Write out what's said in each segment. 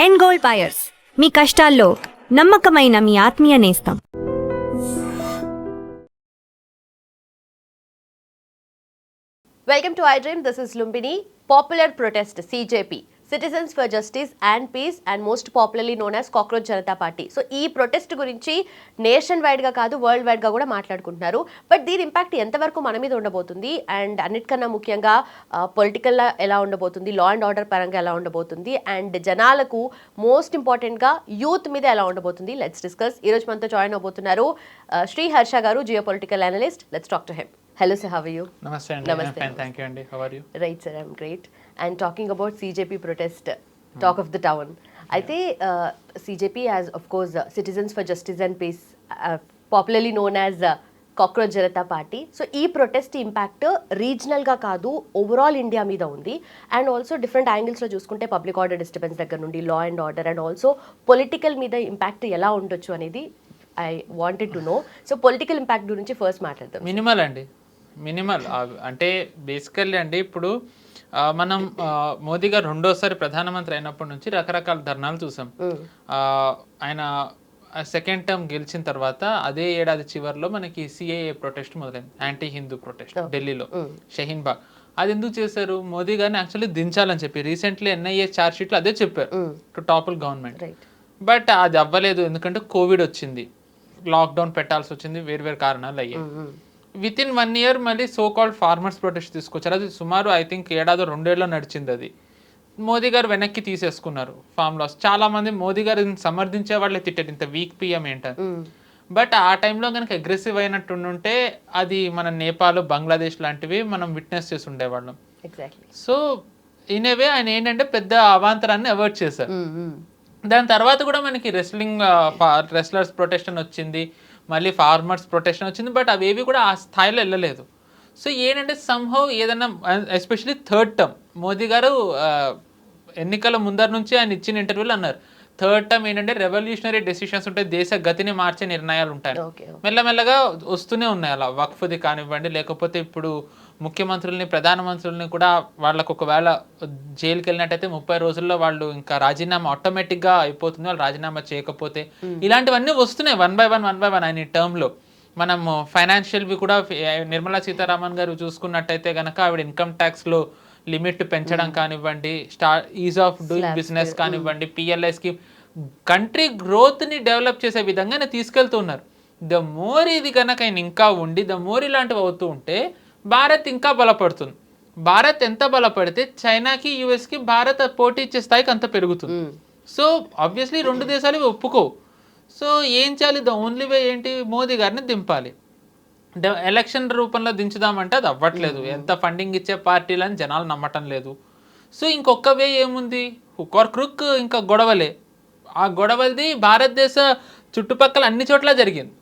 End gold buyers, మీ కష్టాల్లో నమ్మకమైన మీ ఆత్మీయ నేస్తం. Welcome to iDream. This is Lumbini. Popular protest CJP, Citizens for Justice and Peace, and most popularly known as Cockroach Janata Party. So ఈ protest గురించి nation wide గా కాదు world wide గా కూడా మాట్లాడుకుంటున్నారు. బట్ దీని ఇంపాక్ట్ ఎంతవరకు మన మీద ఉండబోతుంది అండ్ అన్నిటికన్నా ముఖ్యంగా పొలిటికల్ ఎలా ఉండబోతుంది, లా అండ్ ఆర్డర్ పరంగా ఎలా ఉండబోతుంది అండ్ జనాలకు మోస్ట్ ఇంపార్టెంట్ గా యూత్ మీద ఎలా ఉండబోతుంది, లెట్స్ డిస్కస్. ఈ రోజు మనతో జాయిన్ అవబోతున్నారు శ్రీ హర్ష గారు, geo political analyst. Let's talk to him. Hello sir, how are you? Namaste and Namaste. fine, thank you Andy. How are you? Right sir, I'm great. And talking about CJP protest, talk of the town. అయితే CJP has of course Citizens for Justice and Peace, popularly known as cockroach Janata party. So ఈ protest impact రీజనల్గా కాదు overall India మీద ఉంది. And also different యాంగిల్స్లో చూసుకుంటే public order disturbance దగ్గర నుండి law and order and also political మీద impact ఎలా ఉండొచ్చు అనేది I wanted to know. So political impact గురించి ఫస్ట్ మాట్లాడదాం. మినిమల్ అండి, మినిమల్. అంటే బేసికల్లీ అండి ఇప్పుడు మనం మోదీ గారు రెండోసారి ప్రధానమంత్రి అయినప్పటి నుంచి రకరకాల ధర్నాలు చూసాం. ఆయన సెకండ్ టర్మ్ గెలిచిన తర్వాత అదే ఏడాది చివరిలో మనకి సిఏఏ ప్రొటెస్ట్ మొదలైంది, యాంటీ హిందూ ప్రొటెస్ట్ ఢిల్లీలో, షహీన్ బాగ్. అది ఎందుకు చేశారు? మోదీ గారిని యాక్చువల్లీ దించాలని చెప్పి రీసెంట్లీ ఎన్ఐఏ ఛార్జ్ షీట్లో అదే చెప్పారు టు టాపుల్ గవర్నమెంట్. బట్ అది అవ్వలేదు, ఎందుకంటే కోవిడ్ వచ్చింది, లాక్డౌన్ పెట్టాల్సి వచ్చింది, వేరు కారణాలు అయ్యాయి. విత్ ఇన్ 1 year మళ్ళీ సో కాల్డ్ ఫార్మర్స్ ప్రొటెస్ట్ తీసుకొచ్చారు. అది సుమారు ఐ థింక్ ఏడాదో 2 ఏళ్ళలో నడిచింది. అది మోదీ గారు వెనక్కి తీసేసుకున్నారు ఫార్మ్ లాస్. చాలా మంది మోదీ గారిని సమర్థించే వాళ్ళే తిట్టారు, ఇంత వీక్ పిఎం ఏంటని. బట్ ఆ టైంలో కనుక అగ్రెసివ్ అయినట్టుంటే అది మన నేపాల్, బంగ్లాదేశ్ లాంటివి మనం విట్నెస్ చేసి ఉండేవాళ్ళం. సో ఇన్ ఏ వే ఆయన ఏంటంటే పెద్ద అవాంతరాన్ని అవాయిడ్ చేశారు. దాని తర్వాత కూడా మనకి రెస్లర్స్ ప్రొటెస్ట్ అని వచ్చింది, మళ్ళీ ఫార్మర్స్ ప్రొటెక్షన్ వచ్చింది. బట్ అవేవి కూడా ఆ స్థాయిలో వెళ్ళలేదు. సో ఏంటంటే సమ్హౌ ఏదైనా ఎస్పెషలీ థర్డ్ టర్మ్ మోదీ గారు ఎన్నికల ముందర నుంచి ఆయన ఇచ్చిన ఇంటర్వ్యూలో అన్నారు, థర్డ్ టర్మ్ ఏంటంటే రెవల్యూషనరీ డెసిషన్స్ ఉంటాయి, దేశ గతిని మార్చే నిర్ణయాలు ఉంటాయి. మెల్లమెల్లగా వస్తూనే ఉన్నాయి అలా. వక్ఫ్ది కానివ్వండి, లేకపోతే ఇప్పుడు ముఖ్యమంత్రుల్ని, ప్రధానమంత్రుల్ని కూడా వాళ్ళకు ఒకవేళ జైలుకి వెళ్ళినట్టయితే 30 రోజుల్లో వాళ్ళు ఇంకా రాజీనామా ఆటోమేటిక్గా అయిపోతుంది, వాళ్ళు రాజీనామా చేయకపోతే. ఇలాంటివన్నీ వస్తున్నాయి వన్ బై వన్ ఆయన ఈ టర్మ్లో. మనము ఫైనాన్షియల్వి కూడా నిర్మలా సీతారామన్ గారు చూసుకున్నట్టయితే కనుక ఆవిడ ఇన్కమ్ ట్యాక్స్లో లిమిట్ పెంచడం కానివ్వండి, ఈజ్ ఆఫ్ డూయింగ్ బిజినెస్ కానివ్వండి, పిఎల్ఐ స్కీమ్, కంట్రీ గ్రోత్ని డెవలప్ చేసే విధంగా ఆయన తీసుకెళ్తున్నారు. ద మోర్ ఇది కనుక ఆయన ఇంకా ఉండి ద మోర్ ఇలాంటివి అవుతూ ఉంటే భారత్ ఇంకా బలపడుతుంది. భారత్ ఎంత బలపడితే చైనాకి, యుఎస్కి భారత్ పోటీ ఇచ్చే స్థాయికి అంత పెరుగుతుంది. సో ఆబ్వియస్లీ రెండు దేశాలు ఒప్పుకోవు. సో ఏం చేయాలి? ద ఓన్లీ వే ఏంటి? మోదీ గారిని దింపాలి. ఎలక్షన్ రూపంలో దించుదామంటే అది అవ్వట్లేదు, ఎంత ఫండింగ్ ఇచ్చే పార్టీలని జనాలు నమ్మటం లేదు. సో ఇంకొక వే ఏముంది? హుక్ ఆర్ క్రుక్, ఇంకా గొడవలే. ఆ గొడవది భారతదేశ చుట్టుపక్కల అన్ని చోట్ల జరిగింది.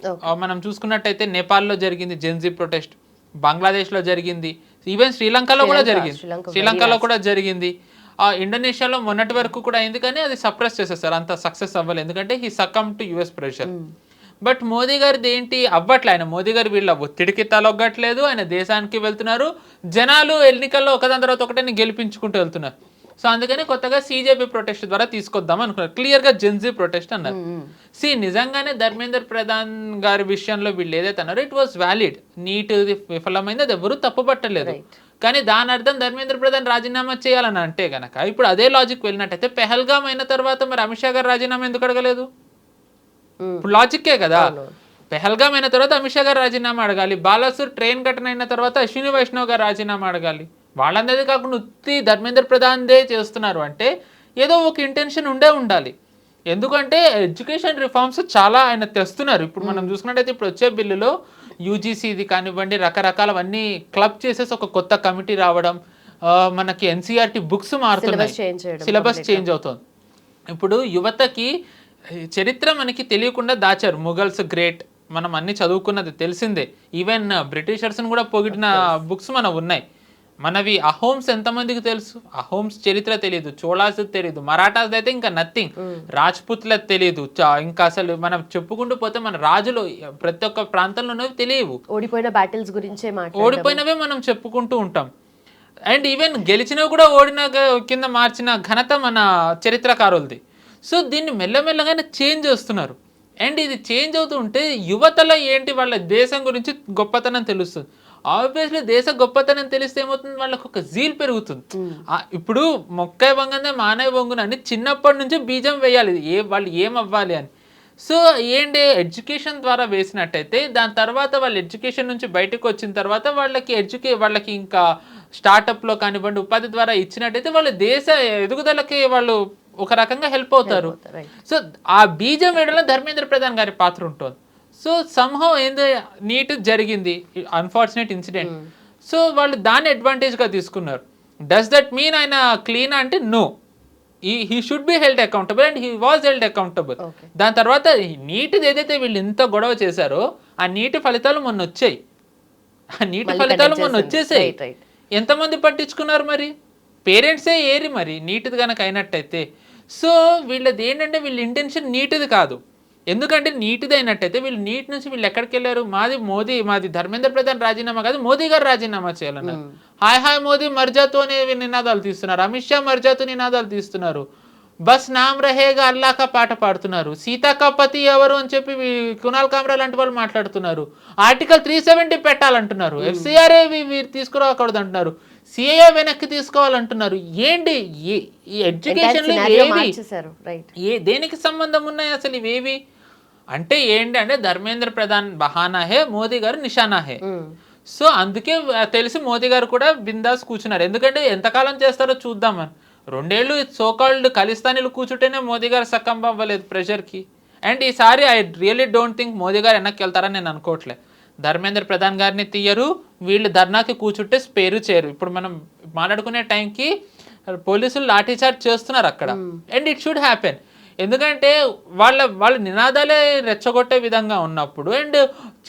మనం చూసుకున్నట్టయితే నేపాల్లో జరిగింది జెన్జీ ప్రొటెస్ట్, బంగ్లాదేశ్లో జరిగింది, ఈవెన్ శ్రీలంకలో కూడా జరిగింది. ఇండోనేషియాలో మొన్నటి వరకు కూడా అయింది, కానీ అది సప్రెస్ చేసేస్తారు, అంత సక్సెస్ అవ్వలేదు, ఎందుకంటే he succumb to US pressure. But Modi గారిది ఏంటి? అవ్వట్లే. ఆయన మోదీ గారు వీళ్ళ ఒత్తిడికి తలొగ్గట్లేదు, ఆయన దేశానికి వెళ్తున్నారు, జనాలు ఎన్నికల్లో ఒకదాని తర్వాత ఒకటే గెలిపించుకుంటూ వెళ్తున్నారు. సో అందుకని కొత్తగా సిజేపీ ప్రొటెస్ట్ ద్వారా తీసుకొద్దాం అనుకున్నారు. క్లియర్గా జెన్జీ ప్రొటెస్ట్ అన్నారు. నిజంగానే ధర్మేంద్ర ప్రధాన్ గారి విషయంలో వీళ్ళు ఏదైతే అన్నారో ఇట్ వాస్ వ్యాలిడ్. నీట్ విఫలమైంది, అది ఎవరు తప్పుపట్టలేదు. కానీ దాని అర్థం ధర్మేంద్ర ప్రధాన్ రాజీనామా చేయాలని అంటే గనక ఇప్పుడు అదే లాజిక్ వెళ్ళినట్టయితే పెహల్గాం అయిన తర్వాత మరి అమిత్ షా గారు రాజీనామా ఎందుకు అడగలేదు? ఇప్పుడు లాజిక్కే కదా. పెహల్గాం అయిన తర్వాత అమిత్ షా గారు రాజీనామా అడగాలి, బాలాసూర్ ట్రైన్ ఘటన అయిన తర్వాత అశ్విని వైష్ణవ్ గారు రాజీనామా అడగాలి. వాళ్ళందరిది కాకుండా ఉత్తి ధర్మేంద్ర ప్రధాన్దే చేస్తున్నారు అంటే ఏదో ఒక ఇంటెన్షన్ ఉండాలి. ఎందుకంటే ఎడ్యుకేషన్ రిఫార్మ్స్ చాలా ఆయన తెస్తున్నారు. ఇప్పుడు మనం చూసుకున్నట్టయితే ఇప్పుడు వచ్చే బిల్లులో యూజీసీది కానివ్వండి, రకరకాలవన్నీ క్లబ్ చేసేసి ఒక కొత్త కమిటీ రావడం, మనకి ఎన్సీఆర్టీ బుక్స్ మారుతున్నాయి, సిలబస్ చేంజ్ అవుతుంది. ఇప్పుడు యువతకి చరిత్ర మనకి తెలియకుండా దాచారు. ముఘల్స్ గ్రేట్, మనం అన్ని చదువుకున్నది తెలిసిందే. ఈవెన్ బ్రిటిషర్స్ని కూడా పొగిడిన బుక్స్ మనకు ఉన్నాయి. మనవి అహోమ్స్ ఎంతమందికి తెలుసు? అహోమ్స్ చరిత్ర తెలియదు, చోళాస్ తెలియదు, మరాఠాస్ అయితే ఇంకా నథింగ్, రాజ్పుత్ల తెలియదు. ఇంకా అసలు మనం చెప్పుకుంటూ పోతే మన రాజులు ప్రతి ఒక్క ప్రాంతంలోనే తెలియవు. ఓడిపోయిన బ్యాటిల్స్ గురించే ఓడిపోయినవే మనం చెప్పుకుంటూ ఉంటాం. అండ్ ఈవెన్ గెలిచినవి కూడా ఓడిన కింద మార్చిన ఘనత మన చరిత్రకారులది. సో దీన్ని మెల్లమెల్లగానే చేంజ్ చేస్తున్నారు. అండ్ ఇది చేంజ్ అవుతూ ఉంటే యువతలో ఏంటి వాళ్ళ దేశం గురించి గొప్పతనం తెలుస్తుంది. ఆబ్వియస్లీ దేశ గొప్పతనం తెలిస్తే ఏమవుతుంది, వాళ్ళకు ఒక జీల్ పెరుగుతుంది. ఇప్పుడు మొక్కై వంగనే మానవ వంగున అని చిన్నప్పటి నుంచి బీజం వేయాలి వాళ్ళు ఏమవ్వాలి అని. సో ఏంటి ఎడ్యుకేషన్ ద్వారా వేసినట్టయితే దాని తర్వాత వాళ్ళు ఎడ్యుకేషన్ నుంచి బయటకు వచ్చిన తర్వాత వాళ్ళకి ఇంకా స్టార్టప్లో కానివ్వండి ఉపాధి ద్వారా ఇచ్చినట్టయితే వాళ్ళ దేశ ఎదుగుదలకి వాళ్ళు ఒక రకంగా హెల్ప్ అవుతారు. సో ఆ బీజం వేయడంలో ధర్మేంద్ర ప్రధాన్ గారి పాత్ర ఉంటుంది. సో సంహౌ ఏందో నీట్ జరిగింది, అన్ఫార్చునేట్ ఇన్సిడెంట్. సో వాళ్ళు దాన్ని అడ్వాంటేజ్గా తీసుకున్నారు. డస్ దట్ మీన్ ఆయన క్లీన్ అంటే no, he should be held accountable and he was held accountable. దాని తర్వాత నీటిది ఏదైతే వీళ్ళు ఇంత గొడవ చేశారో ఆ నీటి ఫలితాలు మొన్న వచ్చాయి. ఆ నీటి ఫలితాలు మొన్న వచ్చేసాయి. ఎంతమంది పట్టించుకున్నారు మరి? పేరెంట్సే ఏరి మరి నీటిది కనుక అయినట్టయితే. సో వీళ్ళది ఏంటంటే వీళ్ళ ఇంటెన్షన్ నీటిది కాదు. ఎందుకంటే నీటిది అయినట్టయితే వీళ్ళు నీటి నుంచి వీళ్ళు ఎక్కడికి వెళ్ళారు, మాది ధర్మేంద్ర ప్రధాన్ రాజీనామా కాదు, మోదీ గారు రాజీనామా చేయాలన్నారు. హాయ్ హాయ్ మోదీ మర్జాతో అనే నినాదాలు తీస్తున్నారు, అమిత్ షా మర్జాతో నినాదాలు తీస్తున్నారు, బస్ నామ్ రహేగా అల్లాకా పాట పాడుతున్నారు, సీతాకా పతి ఎవరు అని చెప్పి కునాల్ కామ్రా లాంటి వాళ్ళు మాట్లాడుతున్నారు, ఆర్టికల్ 370 పెట్టాలంటున్నారు, ఎఫ్సిఆర్ఏ తీసుకురాకూడదు అంటున్నారు, సిఏఏ వెనక్కి తీసుకోవాలంటున్నారు. ఏంటి ఈ ఎడ్యుకేషన్ దేనికి సంబంధం ఉన్నాయి అసలు ఇవేవి అంటే ఏంటి అంటే ధర్మేంద్ర ప్రధాన్ బహానా హే, మోదీ గారు నిషానా హే. సో అందుకే తెలిసి మోదీ గారు కూడా బిందాస్ కూర్చున్నారు. ఎందుకంటే ఎంతకాలం చేస్తారో చూద్దామని. 2 ఏళ్ళు సోకాల్డ్ ఖలిస్తానీలు కూర్చుంటేనే మోదీ గారు సకంబ్ అవ్వలేదు ప్రెషర్కి. అండ్ ఈసారి I really don't think Modi గారు వెనక్కి వెళ్తారని నేను అనుకోవట్లే. ధర్మేంద్ర ప్రధాన్ గారిని తీయరు, వీళ్ళు ధర్నాకి కూర్చుంటే స్పేరు చేయరు. ఇప్పుడు మనం మాట్లాడుకునే టైంకి పోలీసులు లాఠీచార్జ్ చేస్తున్నారు అక్కడ. And it should happen. ఎందుకంటే వాళ్ళ నినాదాలే రెచ్చగొట్టే విధంగా ఉన్నప్పుడు అండ్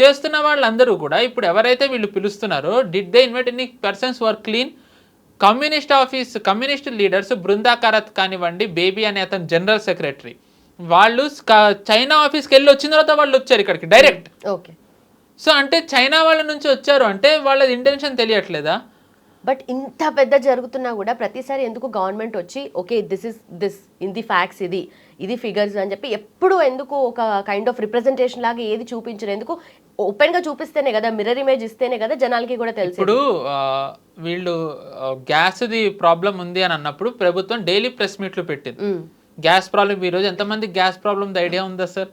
చేస్తున్న వాళ్ళందరూ కూడా ఇప్పుడు ఎవరైతే వీళ్ళు పిలుస్తున్నారో did they invite any persons were clean. Communist leaders Brinda Karat కానివ్వండి, బేబీ అనే అతను జనరల్ సెక్రటరీ, వాళ్ళు చైనా ఆఫీస్కి వెళ్ళి వచ్చిన తర్వాత వాళ్ళు వచ్చారు ఇక్కడికి డైరెక్ట్. ఓకే. సో అంటే చైనా వాళ్ళ నుంచి వచ్చారు అంటే వాళ్ళ ఇంటెన్షన్ తెలియట్లేదా? బట్ ఇంత పెద్ద జరుగుతున్నా కూడా ప్రతిసారి ఎందుకు గవర్నమెంట్ వచ్చి okay this in the facts ఇది ఫిగర్స్ అని చెప్పి ఎప్పుడు ఎందుకు ఒక కైండ్ ఆఫ్ రిప్రజెంటేషన్ లాగా ఏది చూపించరు? ఎందుకు ఓపెన్ గా చూపిస్తేనే కదా, మిర్రర్ ఇమేజ్ ఇస్తేనే కదా జనాలకి కూడా తెలుసు. ఇప్పుడు వీళ్ళు గ్యాస్ది ప్రాబ్లం ఉంది అని అన్నప్పుడు ప్రభుత్వం డైలీ ప్రెస్ మీట్లు పెట్టింది. గ్యాస్ ప్రాబ్లం ఈ రోజు ఎంతమంది గ్యాస్ ప్రాబ్లం ఐడియా ఉందా సార్?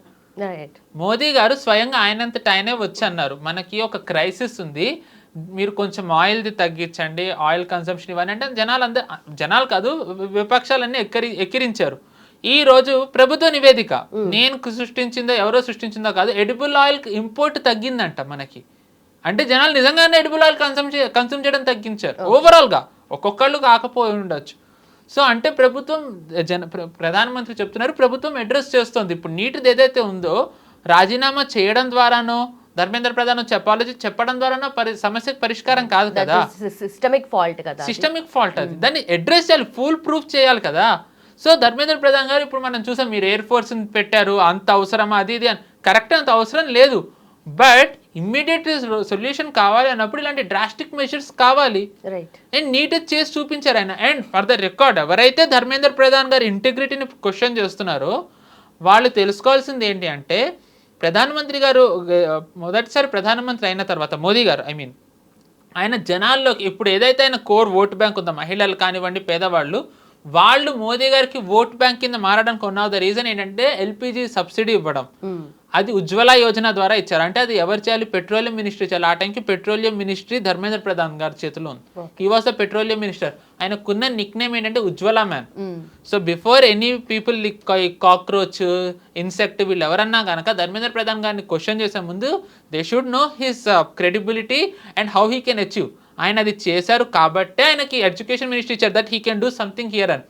మోదీ గారు స్వయంగా ఆయనంతట ఆయనే వచ్చి అన్నారు, మనకి ఒక క్రైసిస్ ఉంది, మీరు కొంచెం ఆయిల్ది తగ్గించండి, ఆయిల్ కన్సంప్షన్ ఇవ్వండి అంటే జనాలు కాదు విపక్షాలన్నీ ఎక్కిరించారు. ఈ రోజు ప్రభుత్వ నివేదిక, నేను సృష్టించిందో ఎవరో సృష్టించిందో కాదు, ఎడిబుల్ ఆయిల్ ఇంపోర్ట్ తగ్గిందంట మనకి. అంటే జనాలు నిజంగానే ఎడిబుల్ ఆయిల్ కన్సూమ్ చేయడం తగ్గించారు ఓవరాల్గా, ఒక్కొక్కళ్ళు కాకపోయి ఉండొచ్చు. సో అంటే ప్రభుత్వం ప్రధానమంత్రి చెప్తున్నారు ప్రభుత్వం అడ్రస్ చేస్తుంది. ఇప్పుడు నీటిది ఏదైతే ఉందో రాజీనామా చేయడం ద్వారానో ధర్మేంద్ర ప్రధాన్ చెప్పడం ద్వారానో సమస్యకు పరిష్కారం కాదు కదా, సిస్టమిక్ ఫాల్ట్ అది. దాన్ని అడ్రస్ చేయాలి, ఫుల్ ప్రూఫ్ చేయాలి కదా. సో ధర్మేంద్ర ప్రధాన్ గారు ఇప్పుడు మనం చూసాం, మీరు ఎయిర్ ఫోర్స్ని పెట్టారు, అంత అవసరమా అది ఇది అని. కరెక్ట్, అంత అవసరం లేదు. బట్ ఇమ్మీడియట్ సొల్యూషన్ కావాలి అన్నప్పుడు ఇలాంటి డ్రాస్టిక్ మెజర్స్ కావాలి. అండ్ నీట్ చేసి చూపించారు ఆయన. అండ్ ఫర్ ద రికార్డ్, ఎవరైతే ధర్మేంద్ర ప్రధాన్ గారి ఇంటిగ్రిటీని క్వశ్చన్ చేస్తున్నారో వాళ్ళు తెలుసుకోవాల్సింది ఏంటి అంటే, ప్రధానమంత్రి గారు మొదటిసారి ప్రధానమంత్రి అయిన తర్వాత మోదీ గారు ఆయన జనాల్లోకి ఇప్పుడు ఏదైతే ఆయన కోర్ ఓట్ బ్యాంక్ ఉందో, మహిళలు కానివ్వండి పేదవాళ్ళు, వాళ్ళు మోదీ గారికి ఓట్ బ్యాంక్ కింద మారడానికి వన్ ఆఫ్ ద రీజన్ ఏంటంటే ఎల్పిజి సబ్సిడీ ఇవ్వడం. అది ఉజ్వల యోజన ద్వారా ఇచ్చారు. అంటే అది ఎవరు చేయాలి? పెట్రోలియం మినిస్ట్రీ చేయాలి. ఆ టైంకి పెట్రోలియం మినిస్ట్రీ ధర్మేంద్ర ప్రధాన్ గారి చేతిలో ఉంది. He was the petroleum minister. ఆయనకున్న నిక్ నేమ్ ఏంటంటే Ujjwala man. So before any people cockroach, insect వీళ్ళు ఎవరన్నా కనుక ధర్మేంద్ర ప్రధాన్ గారిని క్వశ్చన్ చేసే ముందు they should know his credibility and how he can achieve. ఆయన అది చేశారు కాబట్టే ఆయనకి ఎడ్యుకేషన్ మినిస్ట్రీ ఇచ్చారు, that he can do something here అని.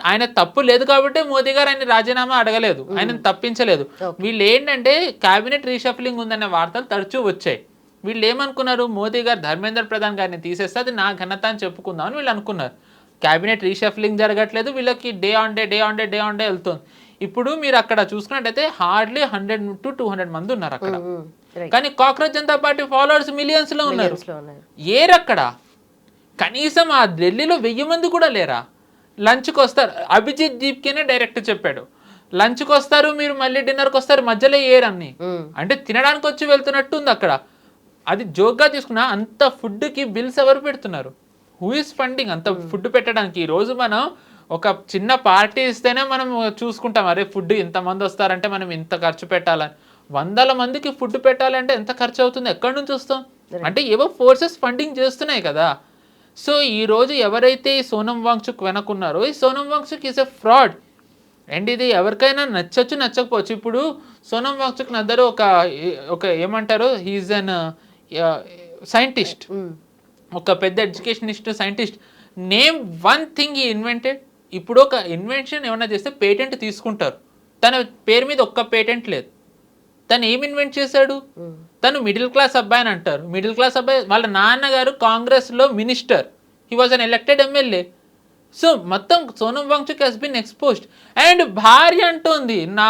ఆయన తప్పు లేదు కాబట్టి మోదీ గారు ఆయన రాజీనామా అడగలేదు, ఆయన తప్పించలేదు. వీళ్ళు ఏంటంటే క్యాబినెట్ రీషఫ్లింగ్ ఉందనే వార్తలు తరచూ వచ్చాయి. వీళ్ళు ఏమనుకున్నారు, మోదీ గారు ధర్మేంద్ర ప్రధాన్ గారిని తీసేస్తే అది నా ఘనత అని చెప్పుకుందామని వీళ్ళు అనుకున్నారు. క్యాబినెట్ రీషఫ్లింగ్ జరగట్లేదు, వీళ్ళకి డే ఆన్ డే వెళ్తుంది. ఇప్పుడు మీరు అక్కడ చూసుకున్నట్టయితే హార్డ్లీ 100 to 200 మంది ఉన్నారు అక్కడ. కానీ cockroach Janata party followers millions లో ఉన్నారు. ఏరక్కడ కనీసం ఆ ఢిల్లీలో 1000 మంది కూడా లేరా? లంచ్కి వస్తారు. అభిజిత్ దీప్కేనే డైరెక్ట్ చెప్పాడు, లంచ్కి వస్తారు మీరు, మళ్ళీ డిన్నర్కి వస్తారు, మధ్యలో ఏరన్ని. అంటే తినడానికి వచ్చి వెళ్తున్నట్టు ఉంది అక్కడ. అది జోక్గా తీసుకున్నా అంత ఫుడ్కి బిల్స్ ఎవరు పెడుతున్నారు? హూ ఇస్ ఫండింగ్ అంత ఫుడ్ పెట్టడానికి? ఈరోజు మనం ఒక చిన్న పార్టీ ఇస్తేనే మనం చూసుకుంటాం, అరే ఫుడ్ ఇంతమంది వస్తారంటే మనం ఇంత ఖర్చు పెట్టాలని. 100 మందికి ఫుడ్ పెట్టాలంటే ఎంత ఖర్చు అవుతుంది? ఎక్కడి నుంచి వస్తాం? అంటే ఏవో ఫోర్సెస్ ఫండింగ్ చేస్తున్నాయి కదా. సో ఈరోజు ఎవరైతే ఈ సోనం వాంగ్చుక్ వెనకున్నారో, ఈ Sonam Wangchuk is a fraud. And ఇది ఎవరికైనా నచ్చచ్చు నచ్చకపోవచ్చు. ఇప్పుడు సోనం వాంగ్చుక్ అందరూ ఒక ఏమంటారు, హీఈస్ అన్ సైంటిస్ట్, ఒక పెద్ద educationist scientist. Name one thing ఈ ఇన్వెంటెడ్. ఇప్పుడు ఒక ఇన్వెన్షన్ ఏమైనా చేస్తే పేటెంట్ తీసుకుంటారు, తన పేరు మీద ఒక్క పేటెంట్ లేదు. తను ఏం ఇన్వెంట్ చేశాడు? తను మిడిల్ క్లాస్ అబ్బాయి అని అంటారు. మిడిల్ క్లాస్ అబ్బాయి వాళ్ళ నాన్నగారు కాంగ్రెస్లో minister, he was an elected MLA. So మొత్తం Sonam Wangchuk has been exposed. And భార్య అంటుంది నా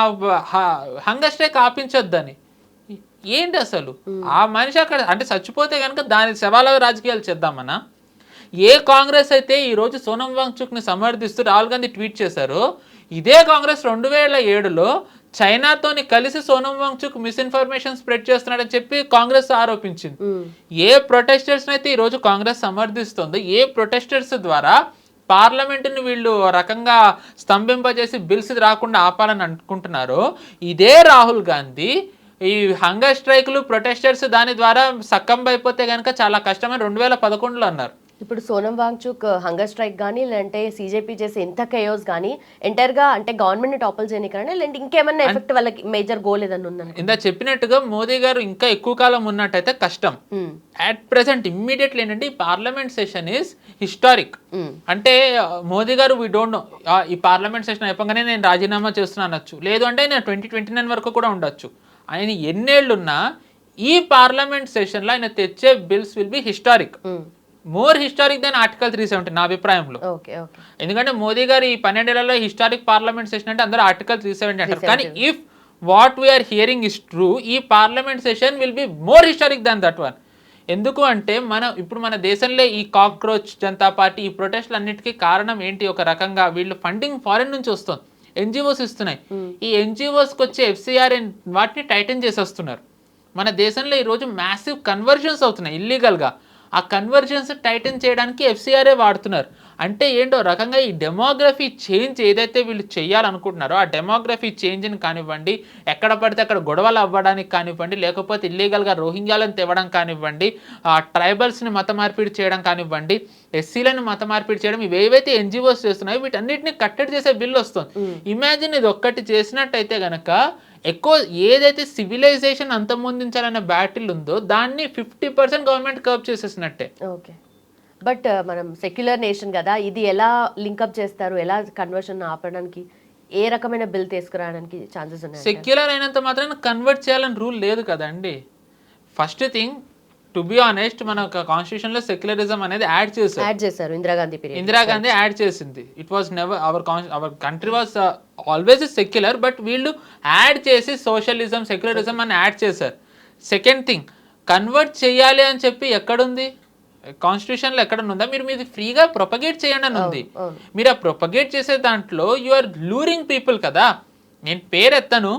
హంగర్ స్ట్రైక్ ఆపించొద్దని. ఏంటి అసలు ఆ మనిషి అక్కడ అంటే చచ్చిపోతే కనుక దాని శవాల రాజకీయాలు చేద్దామన్నా? ఏ కాంగ్రెస్ అయితే ఈరోజు సోనం వాంగ్చుక్ని సమర్థిస్తూ రాహుల్ గాంధీ ట్వీట్ చేశారో, ఇదే కాంగ్రెస్ 2007లో చైనాతోని కలిసి సోనం వాంగ్చుక్ మిస్ఇన్ఫర్మేషన్ స్ప్రెడ్ చేస్తున్నాడని చెప్పి కాంగ్రెస్ ఆరోపించింది. ఏ ప్రొటెస్టర్స్ అయితే ఈరోజు కాంగ్రెస్ సమర్థిస్తుందో, ఏ ప్రొటెస్టర్స్ ద్వారా పార్లమెంటుని వీళ్ళు రకంగా స్తంభింపజేసి బిల్స్ రాకుండా ఆపాలని అనుకుంటున్నారో, ఇదే రాహుల్ గాంధీ ఈ హంగర్ స్ట్రైకులు ప్రొటెస్టర్స్ దాని ద్వారా సక్కంబ్ అయిపోతే కనుక చాలా కష్టమని 2011లో అన్నారు. ఇప్పుడు సోనం వాంగ్చుక్ హంగర్ స్ట్రైక్ కానీ, లేదంటే సీజేపీ చేసే ఎంత కేయోస్ కానీ ఎంటైర్గా అంటే గవర్నమెంట్ని టాపుల్ చేయడానికి, లేదంటే ఇంకేమన్నా ఎఫెక్ట్ వాళ్ళకి మేజర్ గోల్ ఏదన్నా ఉందని ఇందా చెప్పినట్టుగా మోదీ గారు ఇంకా ఎక్కువ కాలం ఉన్నట్టయితే కష్టం. అట్ ప్రెసెంట్ ఇమ్మీడియట్లీ ఏంటంటే ఈ పార్లమెంట్ సెషన్ ఈస్ హిస్టారిక్. అంటే మోదీ గారు వీ డోంట్ నో, ఈ పార్లమెంట్ సెషన్ అయిపోగానే నేను రాజీనామా చేస్తున్నా అనొచ్చు, లేదు అంటే నేను 2029 వరకు కూడా ఉండొచ్చు. ఆయన ఎన్నేళ్లున్నా ఈ పార్లమెంట్ సెషన్లో ఆయన తెచ్చే bills will be historic, more historic than article 370 నా అభిప్రాయంలో. ఎందుకంటే మోదీ గారు ఈ 12 ఏళ్లలో హిస్టారిక్ పార్లమెంట్ సెషన్ అంటే అందరూ ఆర్టికల్ 370 అంటారు. కానీ if what we're hearing is true, ఈ parliament session will be more historic than that one. ఎందుకు అంటే ఇప్పుడు మన దేశంలో ఈ కాక్రోచ్ జనతా పార్టీ ఈ ప్రొటెస్ట్లు అన్నిటికీ కారణం ఏంటి? ఒక రకంగా వీళ్ళు ఫండింగ్ ఫారెన్ నుంచి వస్తుంది, ఎన్జిఓస్ ఇస్తున్నాయి. ఈ ఎన్జిఓస్కి వచ్చే ఎఫ్సిఆర్ వాటిని టైటన్ చేసేస్తున్నారు. మన దేశంలో ఈరోజు మ్యాసివ్ కన్వర్జన్స్ అవుతున్నాయి ఇల్లీగల్గా. ఆ కన్వర్జన్స్ టైటన్ చేయడానికి ఎఫ్సిఆర్ఏ వాడుతున్నారు. అంటే ఏంటో రకంగా ఈ డెమోగ్రఫీ చేంజ్ ఏదైతే వీళ్ళు చేయాలనుకుంటున్నారో, ఆ డెమోగ్రఫీ చేంజ్ని కానివ్వండి, ఎక్కడ పడితే అక్కడ గొడవలు అవ్వడానికి కానివ్వండి, లేకపోతే ఇల్లీగల్గా రోహింగ్యాలను తేవడం కానివ్వండి, ట్రైబల్స్ని మత మార్పిడి చేయడం కానివ్వండి, ఎస్సీలను మత మార్పిడి చేయడం, ఇవేవైతే ఎన్జిఓస్ చేస్తున్నాయో వీటన్నిటిని కట్టడి చేసే బిల్లు వస్తుంది. ఇమాజిన్ ఇది ఒక్కటి చేసినట్టయితే గనక ఎక్కువ ఏదైతే సివిలైజేషన్ అంతమొందించాలన్న బ్యాటిల్ ఉందో దాన్ని 50% గవర్నమెంట్ కర్బ్ చేసేసినట్టే. ఓకే, బట్ మనం సెక్యులర్ నేషన్ కదా, ఇది ఎలా లింకప్ చేస్తారు? ఎలా కన్వర్షన్ ఆపడానికి ఏ రకమైన బిల్ తీసుకురావడానికి ఛాన్సెస్ ఉన్నాయి? సెక్యులర్ అయినంత మాత్రాన కన్వర్ట్ చేయాలని రూల్ లేదు కదండి. First thing to be honest, మన కాన్స్టిట్యూషన్ లో సెక్యులరిజం అనేది యాడ్ చేశారు. ఇందిరాగాంధీ యాడ్ చేసింది. It was never our country was always secular, but వీళ్ళు యాడ్ చేసి సోషలిజం సెక్యులరిజం అని యాడ్ చేశారు. సెకండ్ థింగ్, కన్వర్ట్ చేయాలి అని చెప్పి ఎక్కడుంది కాన్స్టిట్యూషన్లో? ఎక్కడనుందా? మీరు మీది ఫ్రీగా ప్రొపగేట్ చేయండి అని ఉంది. మీరు ఆ ప్రొపగేట్ చేసే దాంట్లో యు ఆర్ లూరింగ్ పీపుల్ కదా. నేను పేరు ఎత్తను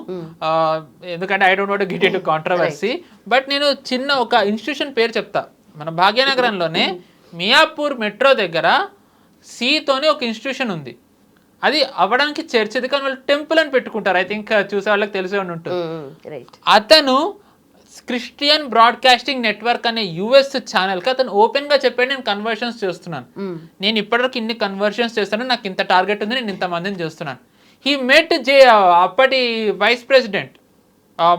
ఎందుకంటే I don't want to get into controversy, but నేను చిన్న ఒక ఇన్స్టిట్యూషన్ పేరు చెప్తా. మన భాగ్యనగరంలోనే మియాపూర్ మెట్రో దగ్గర తోని ఒక ఇన్స్టిట్యూషన్ ఉంది. అది అవ్వడానికి చర్చది, కానీ వాళ్ళు టెంపుల్ అని పెట్టుకుంటారు. ఐ థింక్ చూసే వాళ్ళకి తెలిసే ఉంటుంది. అతను క్రిస్టియన్ బ్రాడ్కాస్టింగ్ నెట్వర్క్ అనే యుఎస్ ఛానల్కి అతను ఓపెన్గా చెప్పాడు, నేను కన్వర్షన్స్ చేస్తున్నాను, నేను ఇప్పటివరకు ఇన్ని కన్వర్షన్స్ చేస్తాను, నాకు ఇంత టార్గెట్ ఉంది, నేను ఇంతమందిని చేస్తున్నాను. హీ మెట్ అప్పటి వైస్ ప్రెసిడెంట్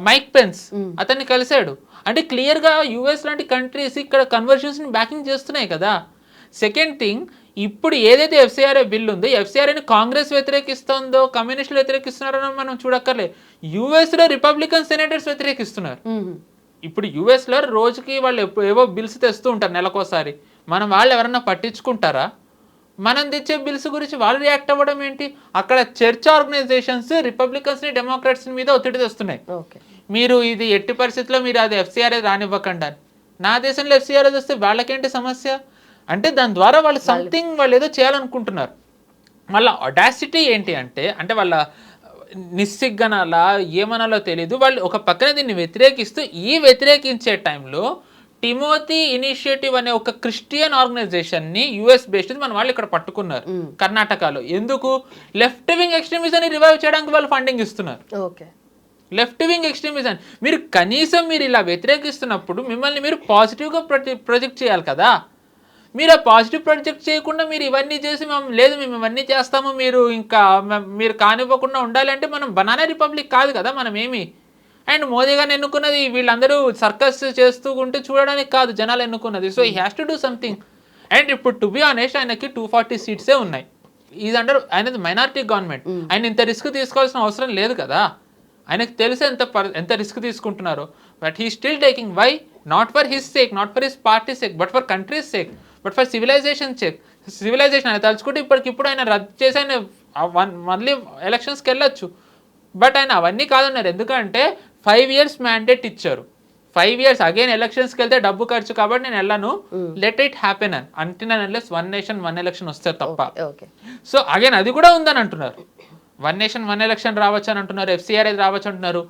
మైక్ పెన్స్, అతన్ని కలిశాడు. అంటే క్లియర్గా యుఎస్ లాంటి కంట్రీస్ ఇక్కడ కన్వర్షన్స్ని బ్యాకింగ్ చేస్తున్నాయి కదా. సెకండ్ థింగ్, ఇప్పుడు ఏదైతే ఎఫ్సిఆర్ఏ బిల్ ఉందో, ఎఫ్సిఆర్ఏని కాంగ్రెస్ వ్యతిరేకిస్తుందో కమ్యూనిస్టులు వ్యతిరేకిస్తున్నారో మనం చూడక్కర్లే. యుఎస్లో రిపబ్లికన్ సెనేటర్స్ వ్యతిరేకిస్తున్నారు. ఇప్పుడు యుఎస్లో రోజుకి వాళ్ళు ఏవో బిల్స్ తెస్తూ ఉంటారు నెలకోసారి. వాళ్ళు ఎవరన్నా పట్టించుకుంటారా? మనం తెచ్చే బిల్స్ గురించి వాళ్ళు రియాక్ట్ అవ్వడం ఏంటి? అక్కడ చర్చ్ ఆర్గనైజేషన్స్ రిపబ్లికన్స్ని డెమోక్రాట్స్ మీద ఒత్తిడి తెస్తున్నాయి. మీరు ఇది ఎట్టి పరిస్థితుల్లో మీరు అది ఎఫ్సిఆర్ఏ రానివ్వకండి. నా దేశంలో ఎఫ్సిఆర్ఏ వస్తే వాళ్ళకేంటి సమస్య? అంటే దాని ద్వారా వాళ్ళు సంథింగ్ వాళ్ళు ఏదో చేయాలనుకుంటున్నారు. వాళ్ళ అడాసిటీ ఏంటి అంటే వాళ్ళ నిస్సిగ్గనాలా ఏమనాలో తెలీదు. వాళ్ళు ఒక పక్కన దీన్ని వ్యతిరేకిస్తూ వ్యతిరేకించే టైంలో టిమోతి ఇనిషియేటివ్ అనే ఒక క్రిస్టియన్ ఆర్గనైజేషన్ని యుఎస్ బేస్డ్ మన వాళ్ళు ఇక్కడ పట్టుకున్నారు కర్ణాటకలో. ఎందుకు? లెఫ్ట్ వింగ్ ఎక్స్ట్రీమిజాన్ని రివైవ్ చేయడానికి వాళ్ళు ఫండింగ్ ఇస్తున్నారు. ఓకే, లెఫ్ట్ వింగ్ ఎక్స్ట్రీమిజం మీరు కనీసం మీరు ఇలా వ్యతిరేకిస్తున్నప్పుడు మిమ్మల్ని మీరు పాజిటివ్గా ప్రొజెక్ట్ చేయాలి కదా. మీరు ఆ పాజిటివ్ ప్రొజెక్ట్ చేయకుండా మీరు ఇవన్నీ చేసి మేము ఇవన్నీ చేస్తాము, మీరు కానివ్వకుండా ఉండాలంటే మనం బనానా రిపబ్లిక్ కాదు కదా మనం ఏమి. అండ్ మోదీ గారిని ఎన్నుకున్నది వీళ్ళందరూ సర్కస్ చేస్తూ ఉంటే చూడడానికి కాదు జనాలు ఎన్నుకున్నది. So he has to do something. And ఇప్పుడు టు బి ఆనెస్ట్ ఆయనకి 240 సీట్సే ఉన్నాయి. ఆయనది మైనారిటీ గవర్నమెంట్. ఆయన ఇంత రిస్క్ తీసుకోవాల్సిన అవసరం లేదు కదా. ఆయనకు తెలుసు ఎంత రిస్క్ తీసుకుంటున్నారో. But he still taking. Why? Not for his sake, not for his party sake, but for country's sake, but for civilization ఆయన తలుచుకుంటే ఇప్పటికిప్పుడు ఆయన రద్దు చేసి ఆయన మళ్ళీ ఎలక్షన్స్కి వెళ్ళొచ్చు. బట్ ఆయన అవన్నీ కాదన్నారు. ఎందుకంటే 5 years మ్యాండేట్ ఇచ్చారు. 5 years అగైన్ ఎలక్షన్స్కి వెళ్తే డబ్బు ఖర్చు కాబట్టి నేను వెళ్ళను, లెట్ ఇట్ హ్యాపెన్ అని అన్లెస్ 1 nation 1 election వస్తారు తప్ప. సో అగైన్ అది కూడా ఉందని అంటున్నారు. 1 nation 1 election రావచ్చు అని అంటున్నారు. FCR రావచ్చు అంటున్నారు.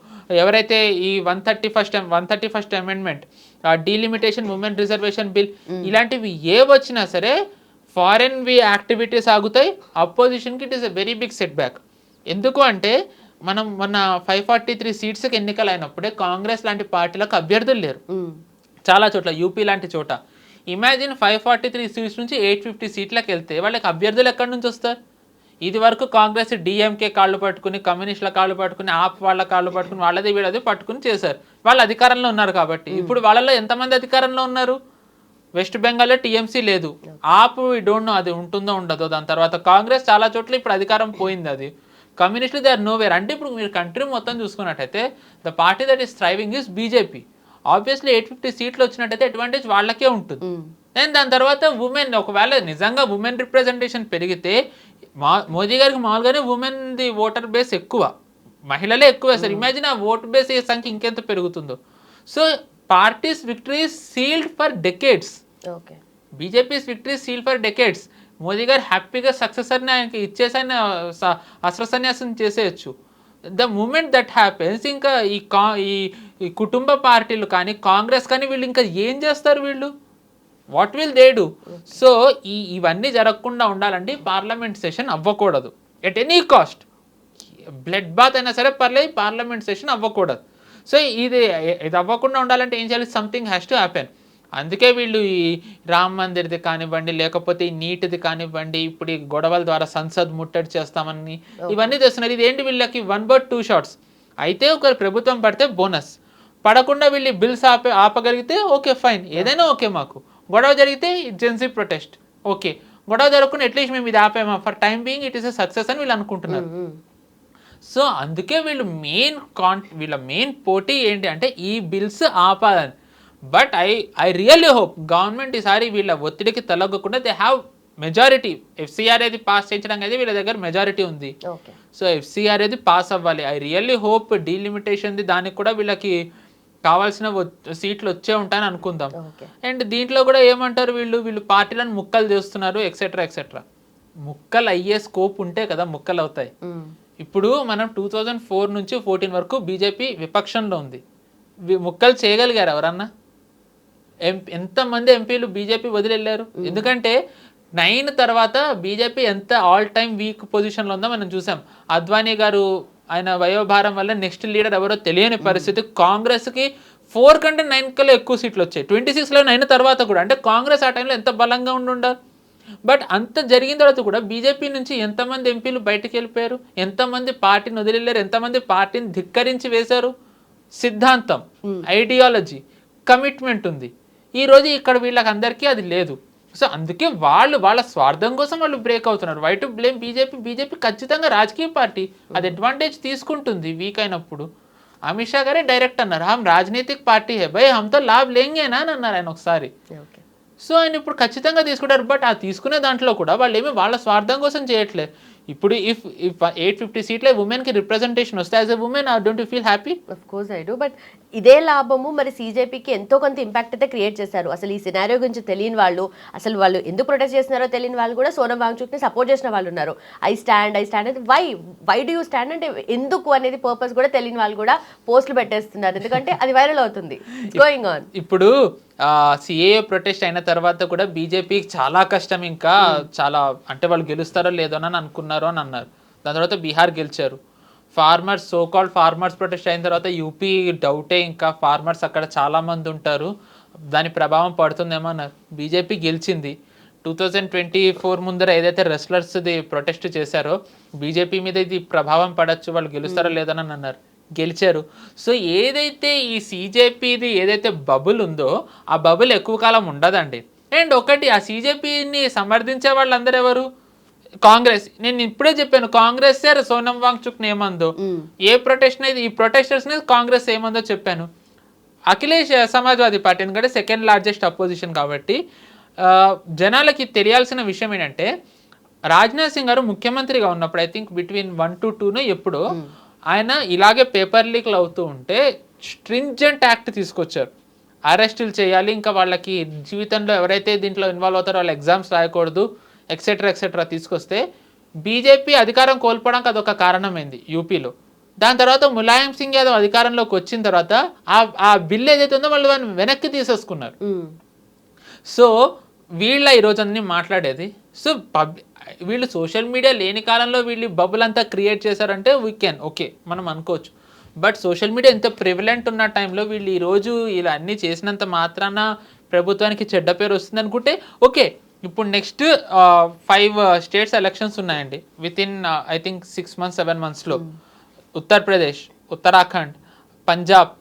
ఎవరైతే ఈ 131st amendment, delimitation, women reservation bill, ఇలాంటివి ఏ వచ్చినా సరే ఫారెన్ యాక్టివిటీస్ ఆగుతాయి. అపోజిషన్కి it is a very big setback. ఎందుకు అంటే మనం మొన్న 543 సీట్స్కి ఎన్నికలు అయినప్పుడే కాంగ్రెస్ లాంటి పార్టీలకు అభ్యర్థులు లేరు చాలా చోట్ల, యూపీ లాంటి చోట. ఇమాజిన్ 543 సీట్స్ నుంచి 850 సీట్లకు వెళ్తే వాళ్ళకి అభ్యర్థులు ఎక్కడి నుంచి వస్తారు? ఇది వరకు కాంగ్రెస్ డిఎంకే కాళ్ళు పట్టుకుని, కమ్యూనిస్టుల కాళ్ళు పట్టుకుని, ఆప్ వాళ్ళ కాళ్ళు పట్టుకుని, వాళ్ళది వీళ్ళది పట్టుకుని చేశారు. వాళ్ళు అధికారంలో ఉన్నారు కాబట్టి. ఇప్పుడు వాళ్ళలో ఎంతమంది అధికారంలో ఉన్నారు? వెస్ట్ బెంగాల్లో టీఎంసీ లేదు, ఆప్ వీ డోంట్ నో అది ఉంటుందో ఉండదో. దాని తర్వాత కాంగ్రెస్ చాలా చోట్ల ఇప్పుడు అధికారం పోయింది. అది కమ్యూనిస్టులు దే ఆర్ నోవేర్. అంటే ఇప్పుడు మీరు కంట్రీ మొత్తం చూసుకున్నట్టయితే the party that is thriving is BJP. Obviously 850 సీట్లు వచ్చినట్టయితే అడ్వాంటేజ్ వాళ్ళకే ఉంటుంది. అండ్ దాని తర్వాత ఉమెన్, ఒకవేళ నిజంగా ఉమెన్ రిప్రజెంటేషన్ పెరిగితే మోదీ గారికి మామూలుగానే ఉమెన్ది ఓటర్ బేస్ ఎక్కువ, మహిళలే ఎక్కువ వేస్తారు. ఇమాజిన్ ఆ ఓటర్ బేస్ సంఖ్య ఇంకెంత పెరుగుతుందో. So party's victory sealed for decades. BJP's victory sealed for decades. Modi గారు హ్యాపీగా సక్సెసర్ని ఆయనకి ఇచ్చేసి ఆయన అస్త్ర సన్యాసం చేసేయచ్చు. ద మూమెంట్ దట్ హ్యాపెన్స్ ఇంకా ఈ కుటుంబ పార్టీలు కానీ కాంగ్రెస్ కానీ వీళ్ళు ఇంకా ఏం చేస్తారు? వీళ్ళు what will they do? So ఇవన్నీ జరగకుండా ఉండాలంటే పార్లమెంట్ సెషన్ అవ్వకూడదు at any cost. Bloodbath అయినా సరే పర్లేదు, పార్లమెంట్ సెషన్ అవ్వకూడదు. సో ఇది అవ్వకుండా ఉండాలంటే ఏం చేయాలి? Something has to happen. అందుకే వీళ్ళు ఈ రామ్ మందిర్ది కానివ్వండి, లేకపోతే ఈ నీటిది కానివ్వండి, ఇప్పుడు ఈ గొడవల ద్వారా సంసద్ ముట్టడి చేస్తామని ఇవన్నీ చేస్తున్నారు. ఇదేంటి? వీళ్ళకి 1 bird 2 shots. అయితే ఒకరు ప్రభుత్వం పడితే బోనస్, పడకుండా వీళ్ళు బిల్స్ ఆపగలిగితే ఓకే ఫైన్, ఏదైనా ఓకే. మాకు గొడవ జరిగితే జెన్సీ ప్రొటెస్ట్ ఓకే, గొడవ జరగకుండా అట్లీస్ట్ మేము ఇది ఆపేమా, for time being it is a success అని వీళ్ళు అనుకుంటున్నారు. సో అందుకే వీళ్ళ మెయిన్ పోటీ ఏంటి అంటే ఈ బిల్స్ ఆపాలని. But I really hope government ఈసారి వీళ్ళ ఒత్తిడికి తలగకుండా దే హ్యావ్ మెజారిటీ. FCR ఏది పాస్ చేయించడానికి అయితే వీళ్ళ దగ్గర మెజారిటీ ఉంది. సో FCR ఏది పాస్ అవ్వాలి. ఐ రియల్లీ హోప్ డీలిమిటేషన్ది దానికి కూడా వీళ్ళకి కావాల్సిన సీట్లు వచ్చే ఉంటాయని అనుకుందాం. అండ్ దీంట్లో కూడా ఏమంటారు వీళ్ళు పార్టీలను ముక్కలు చేస్తున్నారు ఎక్సెట్రా. ముక్కలు అయ్యే స్కోప్ ఉంటే కదా ముక్కలు అవుతాయి. ఇప్పుడు మనం 2004 నుంచి 14 వరకు బీజేపీ విపక్షంలో ఉంది. ముక్కలు చేయగలిగారు ఎవరన్నా? ఎంతమంది ఎంపీలు బీజేపీ వదిలేళ్ళారు? ఎందుకంటే 9 తర్వాత బీజేపీ ఎంత ఆల్ టైమ్ వీక్ పొజిషన్లో ఉందో మనం చూసాం. అద్వానీ గారు ఆయన వయోభారం వల్ల నెక్స్ట్ లీడర్ ఎవరో తెలియని పరిస్థితి. కాంగ్రెస్కి 4 కంటే 9 కల్లా ఎక్కువ సీట్లు వచ్చాయి 26లో 9 తర్వాత కూడా. అంటే కాంగ్రెస్ ఆ టైంలో ఎంత బలంగా ఉండాలి. బట్ అంత జరిగిన తర్వాత కూడా బీజేపీ నుంచి ఎంతమంది ఎంపీలు బయటకు వెళ్ళిపోయారు, ఎంతమంది పార్టీని వదిలేళ్ళారు, ఎంతమంది పార్టీని ధిక్కరించి వేశారు. సిద్ధాంతం, ఐడియాలజీ, కమిట్మెంట్ ఉంది. ఈరోజు ఇక్కడ వీళ్ళకి అందరికీ అది లేదు. సో అందుకే వాళ్ళ స్వార్థం కోసం వాళ్ళు బ్రేక్ అవుతున్నారు. వై టు బ్లేమ్ బీజేపీ ఖచ్చితంగా రాజకీయ పార్టీ, అది అడ్వాంటేజ్ తీసుకుంటుంది వీక్ అయినప్పుడు. అమిత్ షా గారే డైరెక్ట్ అన్నారు, హమ్ రాజనీతిక్ పార్టీ హే భయ్, హమ్తో లాభ్ లేంగేనా అని అన్నారు ఆయన ఒకసారి. సో ఆయన ఇప్పుడు ఖచ్చితంగా తీసుకుంటారు. బట్ ఆ తీసుకునే దాంట్లో కూడా వాళ్ళు ఏమి వాళ్ళ స్వార్థం కోసం చేయట్లేదు. ఇప్పుడు ఇఫ్ 850 సీట్ల ఉమెన్కి రిప్రజెంటేషన్ వస్తే as a women don't you feel happy? Of course I do. But ఇదే లాభము మరి సీజేపీకి ఎంతో కొంత ఇంపాక్ట్ అయితే క్రియేట్ చేశారు. అసలు ఈ సినారియో గురించి తెలియని వాళ్ళు, అసలు వాళ్ళు ఎందుకు ప్రొటెస్ట్ చేస్తున్నారో తెలియని వాళ్ళు కూడా సోనం వాంగ్చుక్ని సపోర్ట్ చేసిన వాళ్ళు ఉన్నారు. ఐ స్టాండ్ అనేది వై డూ యూ స్టాండ్ అంటే ఎందుకు అనేది పర్పస్ కూడా తెలియని వాళ్ళు కూడా పోస్టులు పెట్టేస్తున్నారు, ఎందుకంటే అది వైరల్ అవుతుంది. Going on. ఇప్పుడు సిఏఏ ప్రొటెస్ట్ అయిన తర్వాత కూడా బీజేపీకి చాలా కష్టం, ఇంకా చాలా అంటే వాళ్ళు గెలుస్తారో లేదో అని అనుకున్నారు అని అన్నారు. దాని తర్వాత బీహార్ గెలిచారు. ఫార్మర్స్ సోకాల్డ్ ఫార్మర్స్ ప్రొటెస్ట్ అయిన తర్వాత యూపీ డౌటే, ఇంకా ఫార్మర్స్ అక్కడ చాలామంది ఉంటారు, దాని ప్రభావం పడుతుందేమో అన్నారు. బీజేపీ గెలిచింది. 2024 ముందర ఏదైతే రెస్లర్స్ది ప్రొటెస్ట్ చేశారో బీజేపీ మీద ఇది ప్రభావం పడచ్చు, వాళ్ళు గెలుస్తారో లేదని అన్నారు, గెలిచారు. సో ఏదైతే ఈ సీజేపీది ఏదైతే బబుల్ ఉందో ఆ బబుల్ ఎక్కువ కాలం ఉండదండి. అండ్ ఒకటి, ఆ సీజేపీని సమర్థించే వాళ్ళందరూ ఎవరు? కాంగ్రెస్. నేను ఇప్పుడే చెప్పాను, కాంగ్రెస్ సోనం వాంగ్చుక్ ఏమందో, ఏ ప్రొటెస్ట్ అనేది ఈ ప్రొటెస్టర్స్ కాంగ్రెస్ ఏమందో చెప్పాను. అఖిలేష్ సమాజ్వాదీ పార్టీ ఎందుకంటే సెకండ్ లార్జెస్ట్ అపోజిషన్ కాబట్టి జనాలకి తెలియాల్సిన విషయం ఏంటంటే, రాజ్నాథ్ సింగ్ గారు ముఖ్యమంత్రిగా ఉన్నప్పుడు ఐ థింక్ బిట్వీన్ 1 to 2 ఎప్పుడో ఆయన ఇలాగే పేపర్ లీక్లు అవుతూ ఉంటే స్ట్రింజెంట్ యాక్ట్ తీసుకొచ్చారు. అరెస్టులు చేయాలి, ఇంకా వాళ్ళకి జీవితంలో ఎవరైతే దీంట్లో ఇన్వాల్వ్ అవుతారో వాళ్ళు ఎగ్జామ్స్ రాయకూడదు, ఎక్సెట్రా తీసుకొస్తే బీజేపీ అధికారం కోల్పోవడానికి అదొక కారణమైంది యూపీలో. దాని తర్వాత ములాయం సింగ్ యాదవ్ అధికారంలోకి వచ్చిన తర్వాత ఆ బిల్ ఏదైతే ఉందో వాళ్ళు దాన్ని వెనక్కి తీసేసుకున్నారు. సో వీళ్ళ ఈరోజు అన్ని మాట్లాడేది. సో వీళ్ళు సోషల్ మీడియా లేని కాలంలో వీళ్ళు బబుల్ అంతా క్రియేట్ చేశారంటే ఓకే మనం అనుకోవచ్చు. బట్ సోషల్ మీడియా ఎంత ప్రివిలెంట్ ఉన్న టైంలో వీళ్ళు ఈరోజు ఇలా అన్నీ చేసినంత మాత్రాన ప్రభుత్వానికి చెడ్డ పేరు వస్తుంది అనుకుంటే ఓకే. ఇప్పుడు నెక్స్ట్ 5 స్టేట్స్ ఎలక్షన్స్ ఉన్నాయండి వితిన్ ఐ థింక్ 6 months 7 monthsలో. ఉత్తరప్రదేశ్, ఉత్తరాఖండ్, పంజాబ్,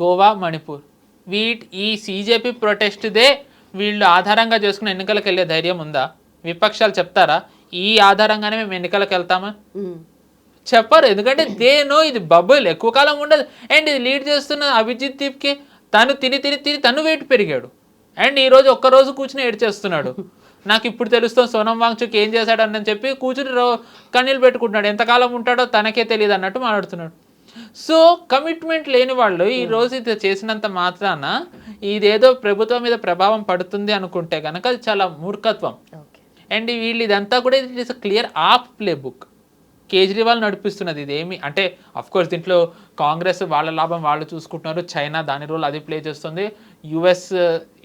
గోవా, మణిపూర్. ఈ సీజేపీ ప్రొటెస్ట్దే వీళ్ళు ఆధారంగా చేసుకుని ఎన్నికలకు వెళ్ళే ధైర్యం ఉందా? విపక్షాలు చెప్తారా ఈ ఆధారంగానే మేము ఎన్నికలకు వెళ్తామా? చెప్పరు. ఎందుకంటే దేనో ఇది బబుల్ ఎక్కువ కాలం ఉండదు. అండ్ ఇది లీడ్ చేస్తున్న అభిజిత్ దీప్కి తను తిని తను వెయిట్ పెరిగాడు. అండ్ ఈరోజు ఒక్కరోజు కూర్చుని ఏడ్చేస్తున్నాడు. నాకు ఇప్పుడు తెలుస్తాం సోనం వాంగ్చుక్ ఏం చేశాడు అని చెప్పి కూర్చుని కన్నీళ్ళు పెట్టుకుంటున్నాడు. ఎంతకాలం ఉంటాడో తనకే తెలియదు అన్నట్టు మాట్లాడుతున్నాడు. సో కమిట్మెంట్ లేని వాళ్ళు ఈ రోజు ఇది చేసినంత మాత్రాన ఇదేదో ప్రభుత్వం మీద ప్రభావం పడుతుంది అనుకుంటే కనుక అది చాలా మూర్ఖత్వం. అండ్ వీళ్ళు ఇదంతా కూడా it is clear AAP playbook. Kejriwal నడిపిస్తున్నది ఇదేమి అంటే అఫ్కోర్స్ దీంట్లో కాంగ్రెస్ వాళ్ళ లాభం వాళ్ళు చూసుకుంటున్నారు, చైనా దాని రోల్ అది ప్లే చేస్తుంది, US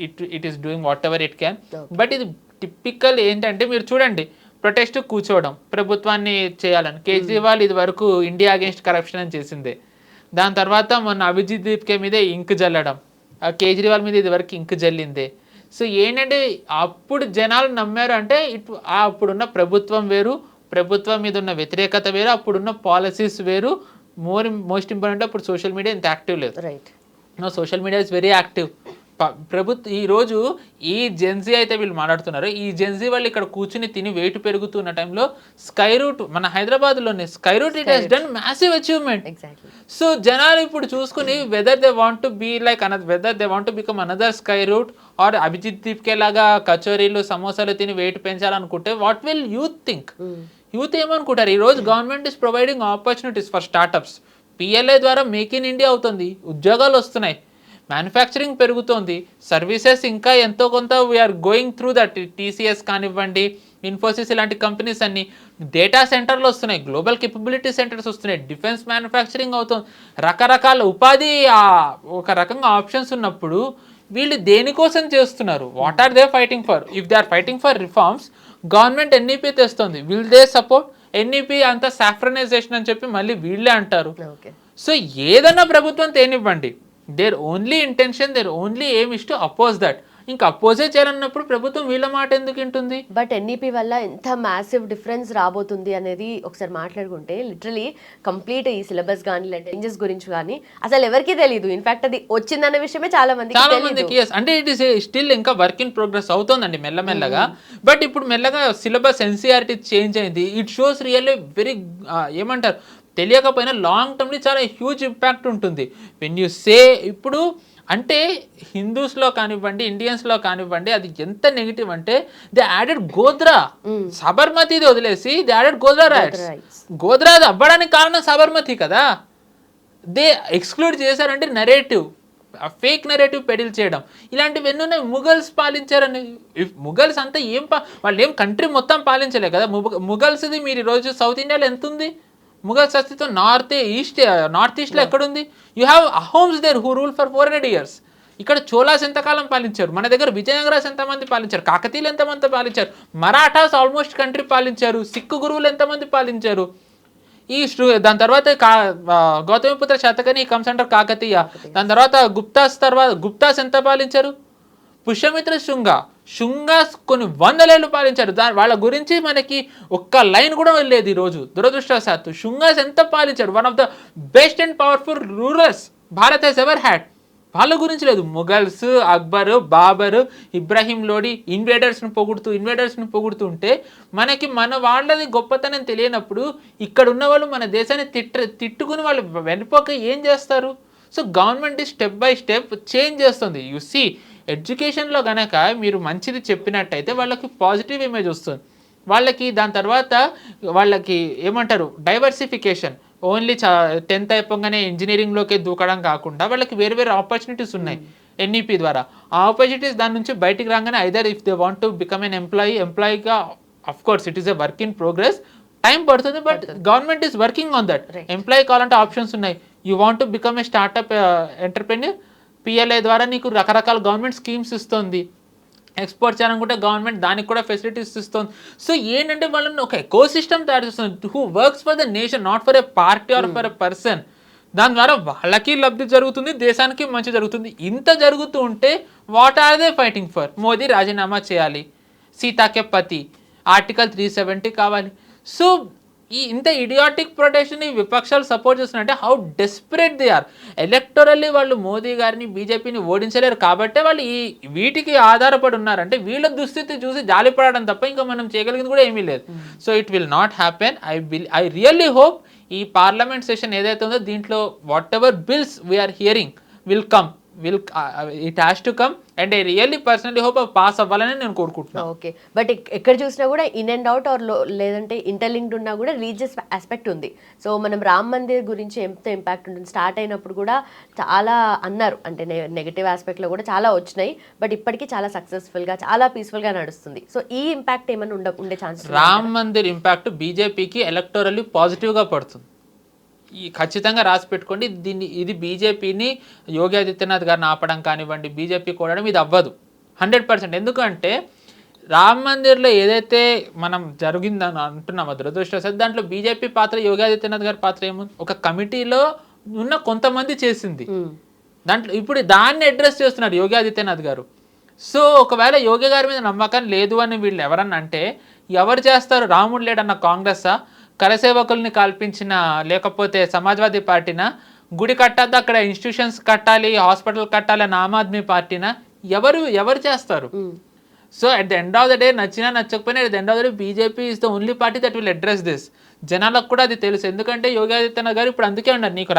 it is doing what ever it can. But ఇది టిపికల్ ఏంటంటే మీరు చూడండి, ప్రొటెస్ట్ కూర్చోవడం, ప్రభుత్వాన్ని చేయాలని. కేజ్రీవాల్ ఇది వరకు ఇండియా అగేన్స్ట్ కరప్షన్ అని చేసిందే. దాని తర్వాత మొన్న అభిజిత్ దీప్కే మీదే ఇంక్ జల్లడం, కేజ్రీవాల్ మీద ఇది వరకు ఇంక్ జల్లిందే. సో ఏంటంటే అప్పుడు జనాలు నమ్మారు అంటే అప్పుడున్న ప్రభుత్వం వేరు, ప్రభుత్వం మీద ఉన్న వ్యతిరేకత వేరు, అప్పుడున్న పాలసీస్ వేరు. మోస్ట్ ఇంపార్టెంట్ అప్పుడు సోషల్ మీడియా ఇంత యాక్టివ్ లేదు. Right, no social media is very active. ఈరోజు ఈ జెన్జీ అయితే వీళ్ళు మాట్లాడుతున్నారు, ఈ జెన్జీ వాళ్ళు ఇక్కడ కూర్చుని తిని వెయిట్ పెరుగుతున్న టైంలో స్కై రూట్ మన హైదరాబాద్లోనే Skyroot it has done massive achievement. So జనాలు ఇప్పుడు చూసుకుని whether they want to be like whether they want to become another Skyroot or Abhijit Dipke లాగా కచోరీలు సమోసాలు తిని వెయిట్ పెంచాలనుకుంటే what will youth think? Youth ఏమనుకుంటారు? ఈరోజు government is providing opportunities for startups. PLI ద్వారా మేక్ ఇన్ ఇండియా అవుతుంది, ఉద్యోగాలు వస్తున్నాయి, మ్యానుఫ్యాక్చరింగ్ పెరుగుతోంది, సర్వీసెస్ ఇంకా ఎంతో కొంత we're going through that. TCS కానివ్వండి, ఇన్ఫోసిస్ ఇలాంటి కంపెనీస్ అన్ని డేటా సెంటర్లు వస్తున్నాయి, గ్లోబల్ కేపబిలిటీ సెంటర్స్ వస్తున్నాయి, డిఫెన్స్ మ్యానుఫ్యాక్చరింగ్ అవుతుంది, రకరకాల ఉపాధి ఒక రకంగా ఆప్షన్స్ ఉన్నప్పుడు వీళ్ళు దేనికోసం చేస్తున్నారు? What are they fighting for? If they are fighting for reforms, government NEP తెస్తుంది, విల్ దే సపోర్ట్? ఎన్ఈపీ అంతా సాఫ్రనైజేషన్ అని చెప్పి మళ్ళీ వీళ్ళే అంటారు. సో ఏదన్నా ప్రభుత్వం తేనివ్వండి, their only intention, their only aim is to oppose that. ఇంకా అపోజే చేయాలన్నప్పుడు ప్రభుత్వం వీళ్ళ మాట ఎందుకు వింటుంది? బట్ ఎన్ఈపీ వల్ల ఎంత మ్యాసివ్ డిఫరెన్స్ రాబోతుంది అనేది ఒకసారి మాట్లాడుకుంటే లిటరలీ కంప్లీట్ ఈ సిలబస్ కానీ చేంజెస్ గురించి కానీ అసలు ఎవరికి తెలియదు. ఇన్ఫాక్ట్ అది వచ్చిందన్న విషయమే చాలా మందికి అంటే ఇట్ ఈస్ స్టిల్ ఇంకా వర్క్ ఇన్ ప్రోగ్రెస్ అవుతుందండి మెల్లమెల్లగా. బట్ ఇప్పుడు మెల్లగా సిలబస్ ఎన్సీఆర్టీ చేంజ్ అయింది. ఇట్ షోస్ రియల్లీ వెరీ ఏమంటారు తెలియకపోయినా లాంగ్ టర్మ్లీ చాలా హ్యూజ్ ఇంపాక్ట్ ఉంటుంది. వెన్ యూ సే ఇప్పుడు అంటే హిందూస్లో కానివ్వండి, ఇండియన్స్లో కానివ్వండి, అది ఎంత నెగిటివ్ అంటే దే యాడెడ్ గోద్రా, సబర్మతిది వదిలేసి they added Godhra rights. Godhra అవ్వడానికి కారణం సబర్మతి కదా. దే ఎక్స్క్లూడ్ చేశారంటే నెరేటివ్, ఫేక్ నెరేటివ్ పెడిల్ చేయడం, ఇలాంటివి ఎన్ని ఉన్నాయి. ముఘల్స్ పాలించారని, ముఘల్స్ అంతా వాళ్ళు ఏం కంట్రీ మొత్తం పాలించలే కదా. ముఘల్స్ది మీరు ఈరోజు సౌత్ ఇండియాలో ఎంత ఉంది ముఘల్స్ అస్తిత్వం? నార్త్ ఈస్ట్లో ఎక్కడుంది? You have Ahoms there who rule for 400 years. ఇక్కడ చోళాస్ ఎంతకాలం పాలించారు, మన దగ్గర విజయనగరాస్ ఎంతమంది పాలించారు, కాకతీయులు ఎంతమంది పాలించారు, మరాఠాస్ ఆల్మోస్ట్ కంట్రీ పాలించారు, సిక్కు గురువులు ఎంతమంది పాలించారు. దాని తర్వాత గౌతమిపుత్ర శతకని కమ్స్ అండర్ కాకతీయ. దాని తర్వాత గుప్తాస్ ఎంత పాలించారు, పుష్యమిత్ర శుంగాస్ కొన్ని 100 ఏళ్ళు పాలించారు. వాళ్ళ గురించి మనకి ఒక్క లైన్ కూడా వెళ్ళలేదు ఈరోజు దురదృష్టవశాత్తు. శుంగాస్ ఎంత పాలించారు, one of the best and powerful rulers Bharat has ever had. వాళ్ళ గురించి లేదు. ముఘల్స్, అక్బర్, బాబర్, ఇబ్రాహీం లోడి ఇన్వేడర్స్ని పొగుడుతూ ఉంటే మనకి మన వాళ్ళది గొప్పతనం తెలియనప్పుడు ఇక్కడ ఉన్న వాళ్ళు మన దేశాన్ని తిట్టుకుని వాళ్ళు వెనుపోక ఏం చేస్తారు? So government step by step change చేస్తుంది. యు సీ ఎడ్యుకేషన్లో కనుక మీరు మంచిది చెప్పినట్టయితే వాళ్ళకి పాజిటివ్ ఇమేజ్ వస్తుంది. వాళ్ళకి దాని తర్వాత వాళ్ళకి ఏమంటారు డైవర్సిఫికేషన్, ఓన్లీ 10th అయిపోగానే ఇంజనీరింగ్లోకి దూకడం కాకుండా వాళ్ళకి వేరే ఆపర్చునిటీస్ ఉన్నాయి ఎన్ఈపీ ద్వారా. ఆ ఆపర్చునిటీస్ దాని నుంచి బయటికి రాగానే either if they want to become an ఎంప్లాయీగా of course it is a work in progress, time పడుతుంది, but government is working on that. Employee కావాలంటే ఆప్షన్స్ ఉన్నాయి. You want to become a startup entrepreneur, PLI ద్వారా నీకు రకరకాల government schemes ఇస్తుంది. Export చేయాలనుకుంటే government దానికి కూడా ఫెసిలిటీస్ ఇస్తుంది. సో ఏంటంటే వాళ్ళని ఒక ఎకో సిస్టమ్ తయారు చేస్తుంది who works for the nation, not for a party or for a person. దాని ద్వారా వాళ్ళకి లబ్ధి జరుగుతుంది, దేశానికి మంచి జరుగుతుంది. ఇంత జరుగుతూ ఉంటే what are they fighting for? Modi రాజీనామా చేయాలి, సీతాకే పతి, ఆర్టికల్ 370 కావాలి. సో ఇంత ఇడియాటిక్ ప్రొటెక్షన్ ఈ విపక్షాలు సపోర్ట్ చేస్తున్నారంటే how desperate they are. Electorally వాళ్ళు మోదీ గారిని బీజేపీని ఓడించలేరు కాబట్టే వాళ్ళు వీటికి ఆధారపడి ఉన్నారంటే వీళ్ళ దుస్థితి చూసి జాలిపడడం తప్ప ఇంకా మనం చేయగలిగింది కూడా ఏమీ లేదు. So it will not happen. I really hope ఈ పార్లమెంట్ సెషన్ ఏదైతే ఉందో దీంట్లో whatever bills we're hearing will come, it has to come and I really personally hope pass అవ్వాలని నేను కోరుకుంటున్నాను. ఓకే, బట్ ఎక్కడ చూసినా కూడా ఇన్ అండ్ అవుట్ ఆర్ లేదంటే ఇంటర్లింక్డ్ ఉన్నా కూడా రిలీజియస్ ఆస్పెక్ట్ ఉంది. సో మనం రామ్ మందిర్ గురించి ఎంత ఇంపాక్ట్ ఉంటుంది, స్టార్ట్ అయినప్పుడు కూడా చాలా అన్నారు, అంటే నెగటివ్ ఆస్పెక్ట్లో కూడా చాలా వచ్చినాయి, బట్ ఇప్పటికీ చాలా సక్సెస్ఫుల్గా చాలా పీస్ఫుల్గా నడుస్తుంది. సో ఈ ఇంపాక్ట్ ఏమైనా ఉండే ఛాన్స్? రామ్ మందిర్ ఇంపాక్ట్ బీజేపీకి ఎలక్టోరల్లీ పాజిటివ్గా పడుతుంది. ఖచ్చితంగా రాసి పెట్టుకోండి. ఇది బీజేపీని యోగి ఆదిత్యనాథ్ గారిని ఆపడం కానివ్వండి, బీజేపీ కూడడం ఇది అవ్వదు 100%. ఎందుకంటే రామ్ మందిర్లో ఏదైతే మనం జరిగిందని అంటున్నామో దురదృష్టవశాత్తు దాంట్లో బీజేపీ పాత్ర, యోగి ఆదిత్యనాథ్ గారి పాత్ర ఏముంది? ఒక కమిటీలో ఉన్న కొంతమంది చేసింది. దాంట్లో ఇప్పుడు దాన్ని అడ్రస్ చేస్తున్నారు యోగి ఆదిత్యనాథ్ గారు. సో ఒకవేళ యోగి గారి మీద నమ్మకం లేదు అని వీళ్ళు ఎవరన్నా అంటే ఎవరు చేస్తారు? రాముడు లేడన్న కాంగ్రెసా, కరసేవకుల్ని కల్పించిన లేకపోతే సమాజ్వాదీ పార్టీనా, గుడి కట్టద్దు అక్కడ ఇన్స్టిట్యూషన్స్ కట్టాలి, హాస్పిటల్ కట్టాలి అని ఆమ్ ఆద్మీ పార్టీనా? ఎవరు చేస్తారు? So at the end of the day నచ్చినా నచ్చకపోయినా at the end of the day BJP is the only party that will address this. జనాలకు కూడా అది తెలుసు. ఎందుకంటే యోగి ఆదిత్యనాథ్ గారు ఇప్పుడు అందుకే ఉన్నారు, నీకు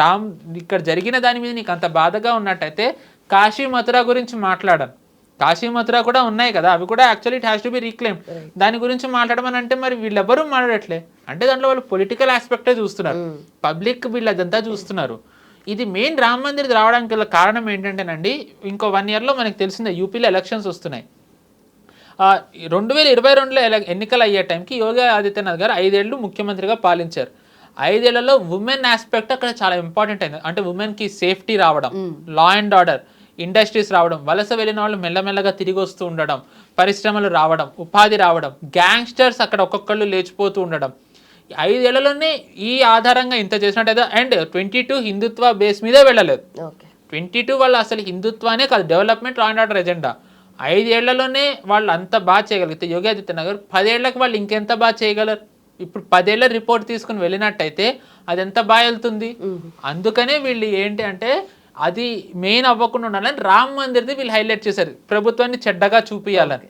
ఇక్కడ జరిగిన దాని మీద నీకు అంత బాధగా ఉన్నట్టయితే కాశీ మథురా గురించి మాట్లాడాను. కాశీ మథురా కూడా ఉన్నాయి కదా, అవి కూడా actually it has to be reclaim. దాని గురించి మాట్లాడమని అంటే మరి వీళ్ళెవరూ మాట్లాడట్లే. అంటే దాంట్లో వాళ్ళు పొలిటికల్ ఆస్పెక్టే చూస్తున్నారు, పబ్లిక్ వీళ్ళు అదంతా చూస్తున్నారు. ఇది మెయిన్ రామ్ మందిర్ రావడానికి గల కారణం ఏంటంటేనండి, ఇంకో 1 yearలో మనకు తెలిసిందే యూపీలో ఎలక్షన్స్ వస్తున్నాయి. 2022లో ఎన్నికలు అయ్యే టైంకి యోగి ఆదిత్యనాథ్ గారు 5 ఏళ్ళు ముఖ్యమంత్రిగా పాలించారు. 5 ఏళ్లలో ఉమెన్ ఆస్పెక్ట్ అక్కడ చాలా ఇంపార్టెంట్ అయింది. అంటే ఉమెన్కి సేఫ్టీ రావడం, లా అండ్ ఆర్డర్, ఇండస్ట్రీస్ రావడం, వలస వెళ్ళిన వాళ్ళు మెల్లమెల్లగా తిరిగి వస్తూ ఉండడం, పరిశ్రమలు రావడం, ఉపాధి రావడం, గ్యాంగ్స్టర్స్ అక్కడ ఒక్కొక్కళ్ళు లేచిపోతూ ఉండడం. 5 ఏళ్లలోనే ఈ ఆధారంగా ఇంత చేసినట్టయితే అండ్ 22 హిందుత్వ బేస్ మీదే వెళ్ళలేదు. 22 వాళ్ళు అసలు హిందుత్వానే కాదు, development, law and order agenda. 5 ఏళ్లలోనే వాళ్ళు అంత బాగా చేయగలిగితే యోగి ఆదిత్యనాథ్ గారు 10 ఏళ్లకు వాళ్ళు ఇంకెంత బాగా చేయగలరు? ఇప్పుడు 10 ఏళ్ల రిపోర్ట్ తీసుకుని వెళ్ళినట్టయితే అది ఎంత బాగా వెళ్తుంది. అందుకనే వీళ్ళు ఏంటి అంటే అది మెయిన్ అవ్వకుండా ఉండాలని రామ్ మందిర్ది వీళ్ళు హైలైట్ చేశారు, ప్రభుత్వాన్ని చెడ్డగా చూపించాలని.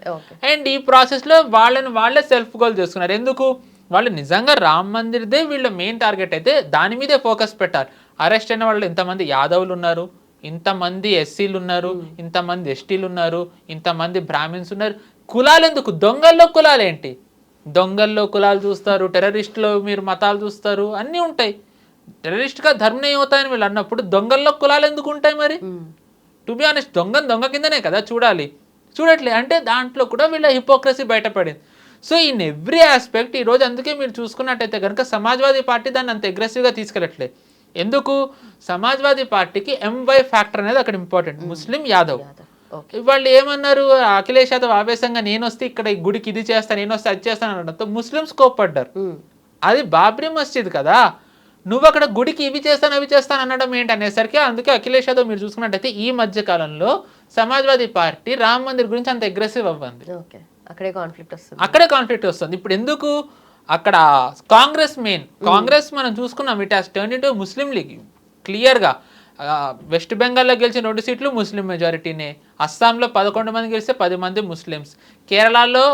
అండ్ ఈ ప్రాసెస్లో వాళ్ళే సెల్ఫ్ గోల్ చేసుకున్నారు. ఎందుకు? వాళ్ళు నిజంగా రామ్ మందిర్దే వీళ్ళ మెయిన్ టార్గెట్ అయితే దాని మీదే ఫోకస్ పెట్టారు. అరెస్ట్ అయిన వాళ్ళు ఇంతమంది యాదవులు ఉన్నారు, ఇంతమంది ఎస్సీలు ఉన్నారు, ఇంతమంది ఎస్టీలు ఉన్నారు, ఇంతమంది బ్రాహ్మిన్స్ ఉన్నారు. కులాలు ఎందుకు? దొంగల్లో కులాలు ఏంటి? దొంగల్లో కులాలు చూస్తారు, టెర్రరిస్టులో మీరు మతాలు చూస్తారు, అన్నీ ఉంటాయి. టెర్రరిస్ట్గా ధర్మం అవుతాయని వీళ్ళు అన్నప్పుడు దొంగల్లో కులాలు ఎందుకు ఉంటాయి మరి? టు బి ఆనెస్ట్ దొంగ కిందనే కదా చూడట్లే అంటే దాంట్లో కూడా వీళ్ళ హిపోక్రసీ బయటపడింది. సో ఇన్ ఎవ్రీ ఆస్పెక్ట్ ఈరోజు అందుకే మీరు చూసుకున్నట్టయితే కనుక సమాజ్వాదీ పార్టీ దాన్ని అంత అగ్రెసివ్గా తీసుకెళ్ళట్లేదు. ఎందుకు? సమాజ్వాదీ పార్టీకి ఎంవై ఫ్యాక్టర్ అనేది అక్కడ ఇంపార్టెంట్. ముస్లిం యాదవ్ వాళ్ళు ఏమన్నారు, అఖిలేష్ యాదవ్ ఆవేశంగా నేను వస్తే ఇక్కడ ఈ గుడికి ఇది చేస్తాను, నేను వస్తే అది చేస్తాను అనడంతో ముస్లిమ్స్ కోప్పడ్డారు. అది బాబ్రీ మస్జిద్ కదా, నువ్వు అక్కడ గుడికి ఇవి చేస్తాను అవి చేస్తాను అనడం ఏంటి అనేసరికి అందుకే అఖిలేష్ యాదవ్ మీరు చూసుకున్నట్టయితే ఈ మధ్య కాలంలో సమాజ్వాదీ పార్టీ రామ్ మందిర్ గురించి అంత అగ్రెసివ్ అవ్వండి. అక్కడే కాన్ఫ్లిక్ట్ వస్తుంది. ఇప్పుడు ఎందుకు అక్కడ కాంగ్రెస్ మనం చూసుకున్నాం, it has turn into Muslim league క్లియర్గా. వెస్ట్ బెంగాల్లో గెలిచిన 2 సీట్లు ముస్లిం మెజారిటీనే, అస్సాంలో 11 మంది గెలిస్తే 10 మంది ముస్లిమ్స్, కేరళలో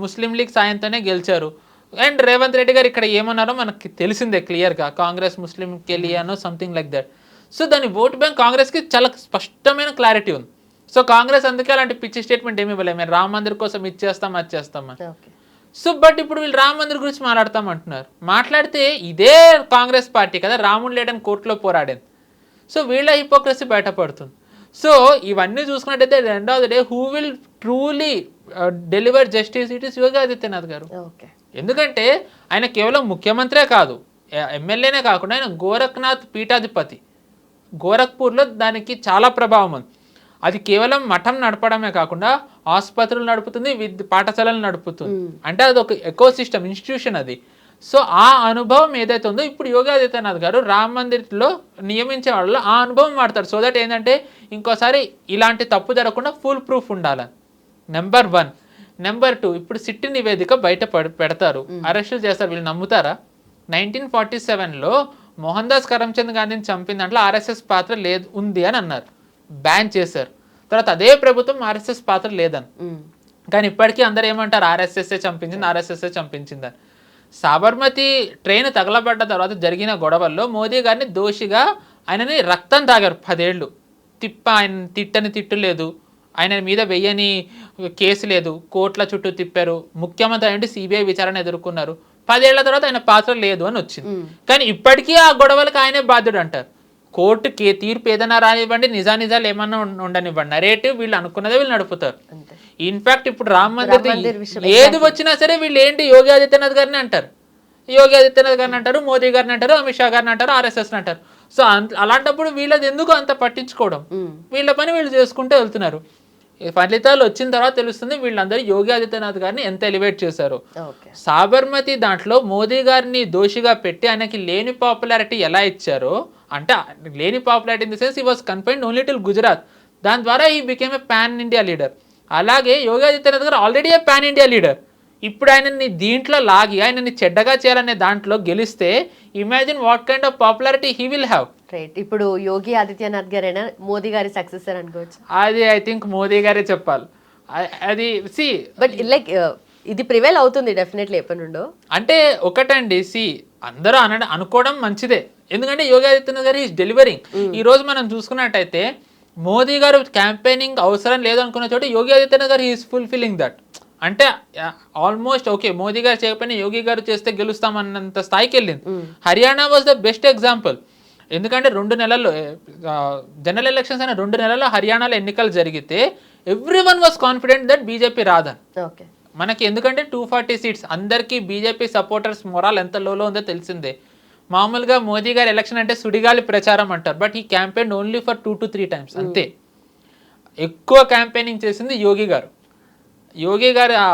ముస్లిం లీగ్ సాయంతోనే గెలిచారు. అండ్ రేవంత్ రెడ్డి గారు ఇక్కడ ఏమన్నారో మనకి తెలిసిందే క్లియర్గా, కాంగ్రెస్ ముస్లింకి వెళ్ళియానో సంథింగ్ లైక్ దట్. సో దాని ఓట్ బ్యాంక్ కాంగ్రెస్కి చాలా స్పష్టమైన క్లారిటీ ఉంది. సో కాంగ్రెస్ అందుకే అలాంటి పిచ్చి స్టేట్మెంట్ ఏమి ఇవ్వలేదు, మేము రామ మందిర్ కోసం ఇచ్చేస్తాం అది చేస్తామని. సో బట్ ఇప్పుడు వీళ్ళు రామ మందిర్ గురించి మాట్లాడతామంటున్నారు. మాట్లాడితే ఇదే కాంగ్రెస్ పార్టీ కదా రాముడు లేడని కోర్టులో పోరాడింది. సో వీళ్ళ హిపోక్రసీ బయటపడుతుంది. సో ఇవన్నీ చూసుకున్నట్టయితే end of the day who will truly deliver justice, it is Yogi Adityanath గారు. ఎందుకంటే ఆయన కేవలం ముఖ్యమంత్రే కాదు, ఎమ్మెల్యేనే కాకుండా ఆయన గోరఖ్నాథ్ పీఠాధిపతి. గోరఖ్పూర్లో దానికి చాలా ప్రభావం ఉంది. అది కేవలం మఠం నడపడమే కాకుండా ఆసుపత్రులు నడుపుతుంది, పాఠశాలలు నడుపుతుంది. అంటే అది ఒక ఎకో సిస్టమ్, ఇన్స్టిట్యూషన్ అది. సో ఆ అనుభవం ఏదైతే ఉందో ఇప్పుడు యోగి ఆదిత్యనాథ్ గారు రామ్ మందిర్లో నియమించే వాళ్ళు ఆ అనుభవం వాడతారు. సో దట్ ఏంటంటే ఇంకోసారి ఇలాంటి తప్పు జరగకుండా ఫుల్ ప్రూఫ్ ఉండాలని. నెంబర్ 1. నెంబర్ 2, ఇప్పుడు సిట్టి నివేదిక బయట పెడతారు, అరెస్టులు చేస్తారు. వీళ్ళు నమ్ముతారా? 1947లో మోహన్ దాస్ కరమ్చంద్ గాంధీని చంపిన దాంట్లో ఆర్ఎస్ఎస్ పాత్ర ఉంది అని అన్నారు, బ్యాన్ చేశారు. తర్వాత అదే ప్రభుత్వం ఆర్ఎస్ఎస్ పాత్ర లేదని. కానీ ఇప్పటికీ అందరూ ఏమంటారు, ఆర్ఎస్ఎస్ఏ చంపించిందని. సాబర్మతి ట్రైన్ తగలబడ్డ తర్వాత జరిగిన గొడవల్లో మోదీ గారిని దోషిగా ఆయనని రక్తం తాగారు 10 ఏళ్ళు. ఆయన తిట్టని తిట్టు లేదు, ఆయన మీద వెయ్యని కేసు లేదు, కోర్టుల చుట్టూ తిప్పారు, ముఖ్యమంత్రి అంటే సిబిఐ విచారణ ఎదుర్కొన్నారు. 10 ఏళ్ల తర్వాత ఆయన పాత్ర లేదు అని వచ్చింది. కానీ ఇప్పటికీ ఆ గొడవలకు ఆయనే బాధ్యుడు అంటారు. కోర్టుకి తీర్పు ఏదైనా రానివ్వండి, నిజాలు ఏమన్నా ఉండనివ్వండి, నరేటివ్ వీళ్ళు అనుకున్నదే వీళ్ళు నడుపుతారు. ఇన్ఫాక్ట్ ఇప్పుడు రామ్ మందిర్ ఏది వచ్చినా సరే వీళ్ళు ఏంటి యోగి ఆదిత్యనాథ్ గారిని అంటారు, మోదీ గారిని అంటారు, అమిత్ షా గారిని అంటారు, ఆర్ఎస్ఎస్ అంటారు. సో అలాంటప్పుడు వీళ్ళది ఎందుకు అంత పట్టించుకోవడం? వీళ్ళ పని వీళ్ళు చేసుకుంటూ వెళ్తున్నారు. ఫలితాలు వచ్చిన తర్వాత తెలుస్తుంది వీళ్ళందరూ యోగి ఆదిత్యనాథ్ గారిని ఎంత ఎలివేట్ చేశారు. సాబర్మతి దాంట్లో మోదీ గారిని దోషిగా పెట్టి ఆయనకి లేని పాపులారిటీ ఎలా ఇచ్చారో, అంటే లేని popularity in the sense he was confined only till Gujarat, దాని ద్వారా he became a pan India leader. అలాగే యోగి ఆదిత్యనాథ్ గారు ఆల్రెడీ ఏ పాన్ ఇండియా లీడర్. ఇప్పుడు ఆయనని దీంట్లో లాగి ఆయనని చెడ్డగా చేయాలనే దాంట్లో గెలిస్తే imagine what kind of popularity he will have. Right. ఇప్పుడు యోగి ఆదిత్యనాథ్ గారైనా మోదీ గారి సక్సెసర్ అనుకోవచ్చు? అది ఐ థింక్ మోదీ గారే చెప్పాలి. అది బట్ లైక్ ఇది ప్రివైల్ అవుతుంది డెఫినెట్లీ ఎప్పటి నుండో. అంటే ఒకటండి, అందరూ అనుకోవడం మంచిదే, ఎందుకంటే యోగి ఆదిత్యనాథ్ గారు ఈజ్ డెలివరింగ్. ఈ రోజు మనం చూసుకున్నట్టయితే మోదీ గారు క్యాంపెయినింగ్ అవసరం లేదనుకున్న చోట యోగి ఆదిత్యనాథ్ గారు ఈజ్ ఫుల్ఫిల్లింగ్ దట్. అంటే ఆల్మోస్ట్ ఓకే, మోదీ గారు చేయకపోయినా యోగి గారు చేస్తే గెలుస్తామన్నంత స్థాయికి వెళ్ళింది. Haryana was the best example. ఎందుకంటే 2 నెలల్లో జనరల్ ఎలక్షన్స్ అయిన 2 నెలల్లో హర్యానాలో ఎన్నికలు జరిగితే everyone was confident that BJP రాదని. మనకి ఎందుకంటే 240 సీట్స్, అందరికీ బీజేపీ సపోర్టర్స్ మొరాల్ ఎంత లోలో ఉందో తెలిసిందే. మామూలుగా మోదీ గారు ఎలక్షన్ అంటే సుడిగాలి ప్రచారం అంటారు, బట్ ఈ campaign only for 2 to 3 times అంతే. ఎక్కువ క్యాంపెయినింగ్ చేసింది యోగి గారు.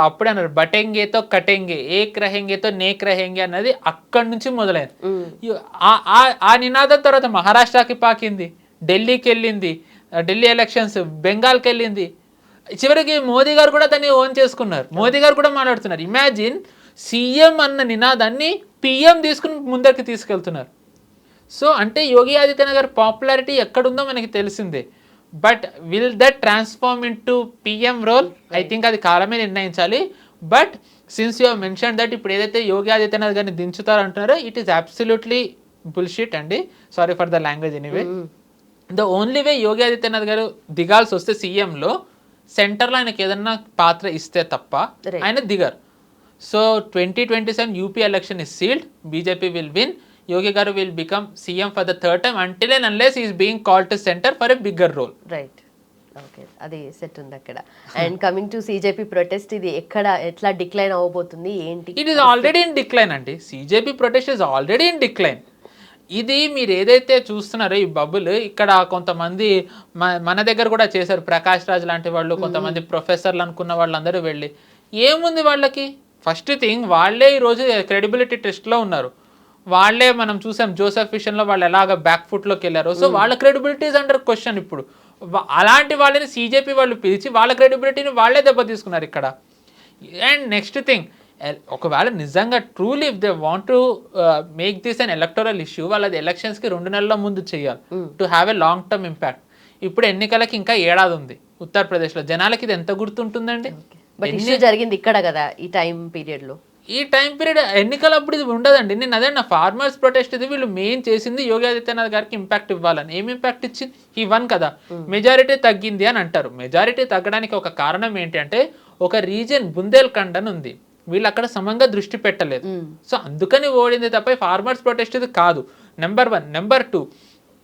అప్పుడే అన్నారు బటెంగేతో కటెంగే, ఏక్ రహెంగేతో నేక్ రహెంగే అన్నది అక్కడి నుంచి మొదలైంది. ఆ నినాదం తర్వాత మహారాష్ట్రకి పాకింది, ఢిల్లీకి వెళ్ళింది, ఢిల్లీ ఎలక్షన్స్, బెంగాల్కి వెళ్ళింది. చివరికి మోదీ గారు కూడా దాన్ని ఓన్ చేసుకున్నారు, మోదీ గారు కూడా మాట్లాడుతున్నారు. ఇమాజిన్ సీఎం అన్న నినాదాన్ని పిఎం తీసుకుని ముందరికి తీసుకెళ్తున్నారు. సో అంటే యోగి ఆదిత్యనాథ్ గారి పాపులారిటీ ఎక్కడుందో మనకి తెలిసిందే. But will that transform in to PM role? I think అది కాలమే నిర్ణయించాలి. But since you mention that ఇప్పుడు ఏదైతే యోగి ఆదిత్యనాథ్ గారిని దించుతారు అంటున్నారో ఇట్ ఈస్ అబ్సల్యూట్లీ బుల్షిట్ అండి, sorry for the language anyway. The only way Yogi Adityanath గారు దిగాల్సి వస్తే సీఎంలో సెంటర్లో ఆయనకి ఏదన్నా పాత్ర ఇస్తే తప్ప ఆయన దిగరు. So 2027 UP election is sealed, BJP will win, Yogi గారు will become CM for the third time until and unless is being called to centre for a bigger role. Right, okay, అది సెట్ ఉంది అక్కడ. And coming to CJP protest, ఇది ఎట్లా decline అవ్వబోతుంది ఏంటి? It is already in decline అండి. CJP protest is already in decline. ఇది మీరు ఏదైతే చూస్తున్నారో ఈ బబుల్, ఇక్కడ కొంతమంది మన దగ్గర కూడా చేశారు, ప్రకాష్ రాజ్ లాంటి వాళ్ళు, కొంతమంది ప్రొఫెసర్లు అనుకున్న వాళ్ళందరూ వెళ్ళి, ఏముంది వాళ్ళకి? ఫస్ట్ థింగ్ వాళ్ళే ఈరోజు క్రెడిబిలిటీ టెస్ట్లో ఉన్నారు. వాళ్ళే మనం చూసాం జోసెఫ్ విషయంలో వాళ్ళు ఎలాగ బ్యాక్ ఫుట్లోకి వెళ్ళారు. సో వాళ్ళ క్రెడిబిలిటీ ఇస్ అండర్ క్వశ్చన్ ఇప్పుడు. అలాంటి వాళ్ళని సిజేపీ వాళ్ళు పిలిచి వాళ్ళ క్రెడిబిలిటీని వాళ్ళే దెబ్బ తీసుకున్నారు ఇక్కడ. అండ్ నెక్స్ట్ థింగ్, ఒకవేళ నిజంగా truly if they want to make this an electoral issue, వాళ్ళది ఎలక్షన్స్కి 2 నెలల ముందు చేయాలి to have a long term impact. ఇప్పుడు ఎన్నికలకి ఇంకా ఏడాది ఉంది ఉత్తరప్రదేశ్లో, జనాలకి ఇది ఎంత గుర్తుంటుందండి? బట్ ఇష్యూ జరిగింది ఇక్కడ కదా ఈ టైం పీరియడ్లో. ఈ టైం పీరియడ్ ఎన్నికలప్పుడు ఇది ఉండదండి. నేను అదే నా ఫార్మర్స్ ప్రొటెస్ట్ ఇది వీళ్ళు మెయిన్ చేసింది యోగి ఆదిత్యనాథ్ గారికి ఇంపాక్ట్ ఇవ్వాలని. ఏం ఇంపాక్ట్ ఇచ్చింది? ఈ వన్ కదా, మెజారిటీ తగ్గింది అని అంటారు. మెజారిటీ తగ్గడానికి ఒక కారణం ఏంటి అంటే, ఒక రీజన్ బుందేల్ఖండ్ అని ఉంది, వీళ్ళు అక్కడ సమంగా దృష్టి పెట్టలేదు. సో అందుకని ఓడింది తప్ప ఫార్మర్స్ ప్రొటెస్ట్ ఇది కాదు. నెంబర్ 1. నెంబర్ 2,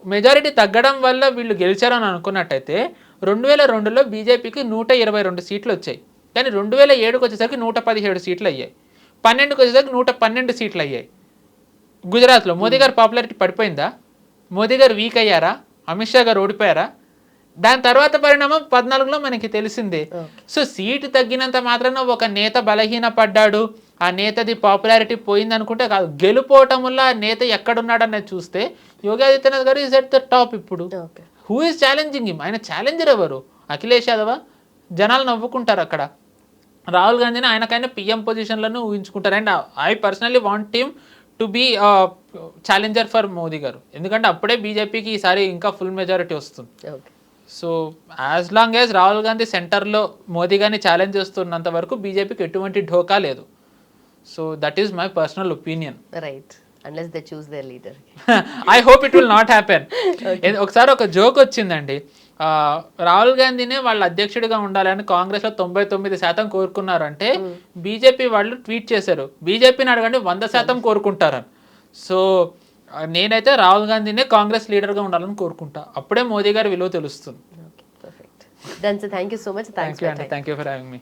మెజారిటీ తగ్గడం వల్ల వీళ్ళు గెలిచారని అనుకున్నట్టయితే 2002లో బీజేపీకి 122 సీట్లు వచ్చాయి, కానీ 2007కి వచ్చేసరికి 117 సీట్లు అయ్యాయి, 12కి వచ్చేసరికి 112 సీట్లు అయ్యాయి. గుజరాత్లో మోదీ గారు పాపులారిటీ పడిపోయిందా? మోదీ గారు వీక్ అయ్యారా? అమిత్ షా గారు ఓడిపోయారా? దాని తర్వాత పరిణామం 14లో మనకి తెలిసిందే. సో సీటు తగ్గినంత మాత్రాన ఒక నేత బలహీన పడ్డాడు, ఆ నేతది పాపులారిటీ పోయింది అనుకుంటే కాదు. గెలుపోవటం వల్ల ఆ నేత ఎక్కడున్నాడు అనేది చూస్తే యోగి ఆదిత్యనాథ్ గారు ఈజ్ ఎట్ ద టాప్ ఇప్పుడు. Who is challenging him? ఆయన ఛాలెంజర్ ఎవరు? అఖిలేష్ యాదవ్? జనాలు నవ్వుకుంటారు అక్కడ. రాహుల్ గాంధీని ఆయనకైనా పిఎం పొజిషన్లను ఊహించుకుంటారు. And I personally want team to be challenger for Modi గారు, ఎందుకంటే అప్పుడే బీజేపీకి ఈసారి ఇంకా ఫుల్ మెజారిటీ వస్తుంది. So as long as Rahul Gandhi సెంటర్లో మోదీ గారిని ఛాలెంజ్ చేస్తున్నంత వరకు బీజేపీకి ఎటువంటి ఢోకా లేదు. So that is my personal opinion. Right, unless they choose their leader. I hope it will not happen. ఒకసారి ఒక జోక్ వచ్చిందండి, రాహుల్ గాంధీనే వాళ్ళ అధ్యక్షుడిగా ఉండాలని కాంగ్రెస్లో 99% కోరుకున్నారంటే బీజేపీ వాళ్ళు ట్వీట్ చేశారు, బీజేపీని అడగండి 100% కోరుకుంటారని. సో నేనైతే రాహుల్ గాంధీనే కాంగ్రెస్ లీడర్గా ఉండాలని కోరుకుంటా, అప్పుడే మోదీ గారి విలువ తెలుస్తుంది. Perfect. Then, so thank you so much. Thanks for your time. Thank you for having me.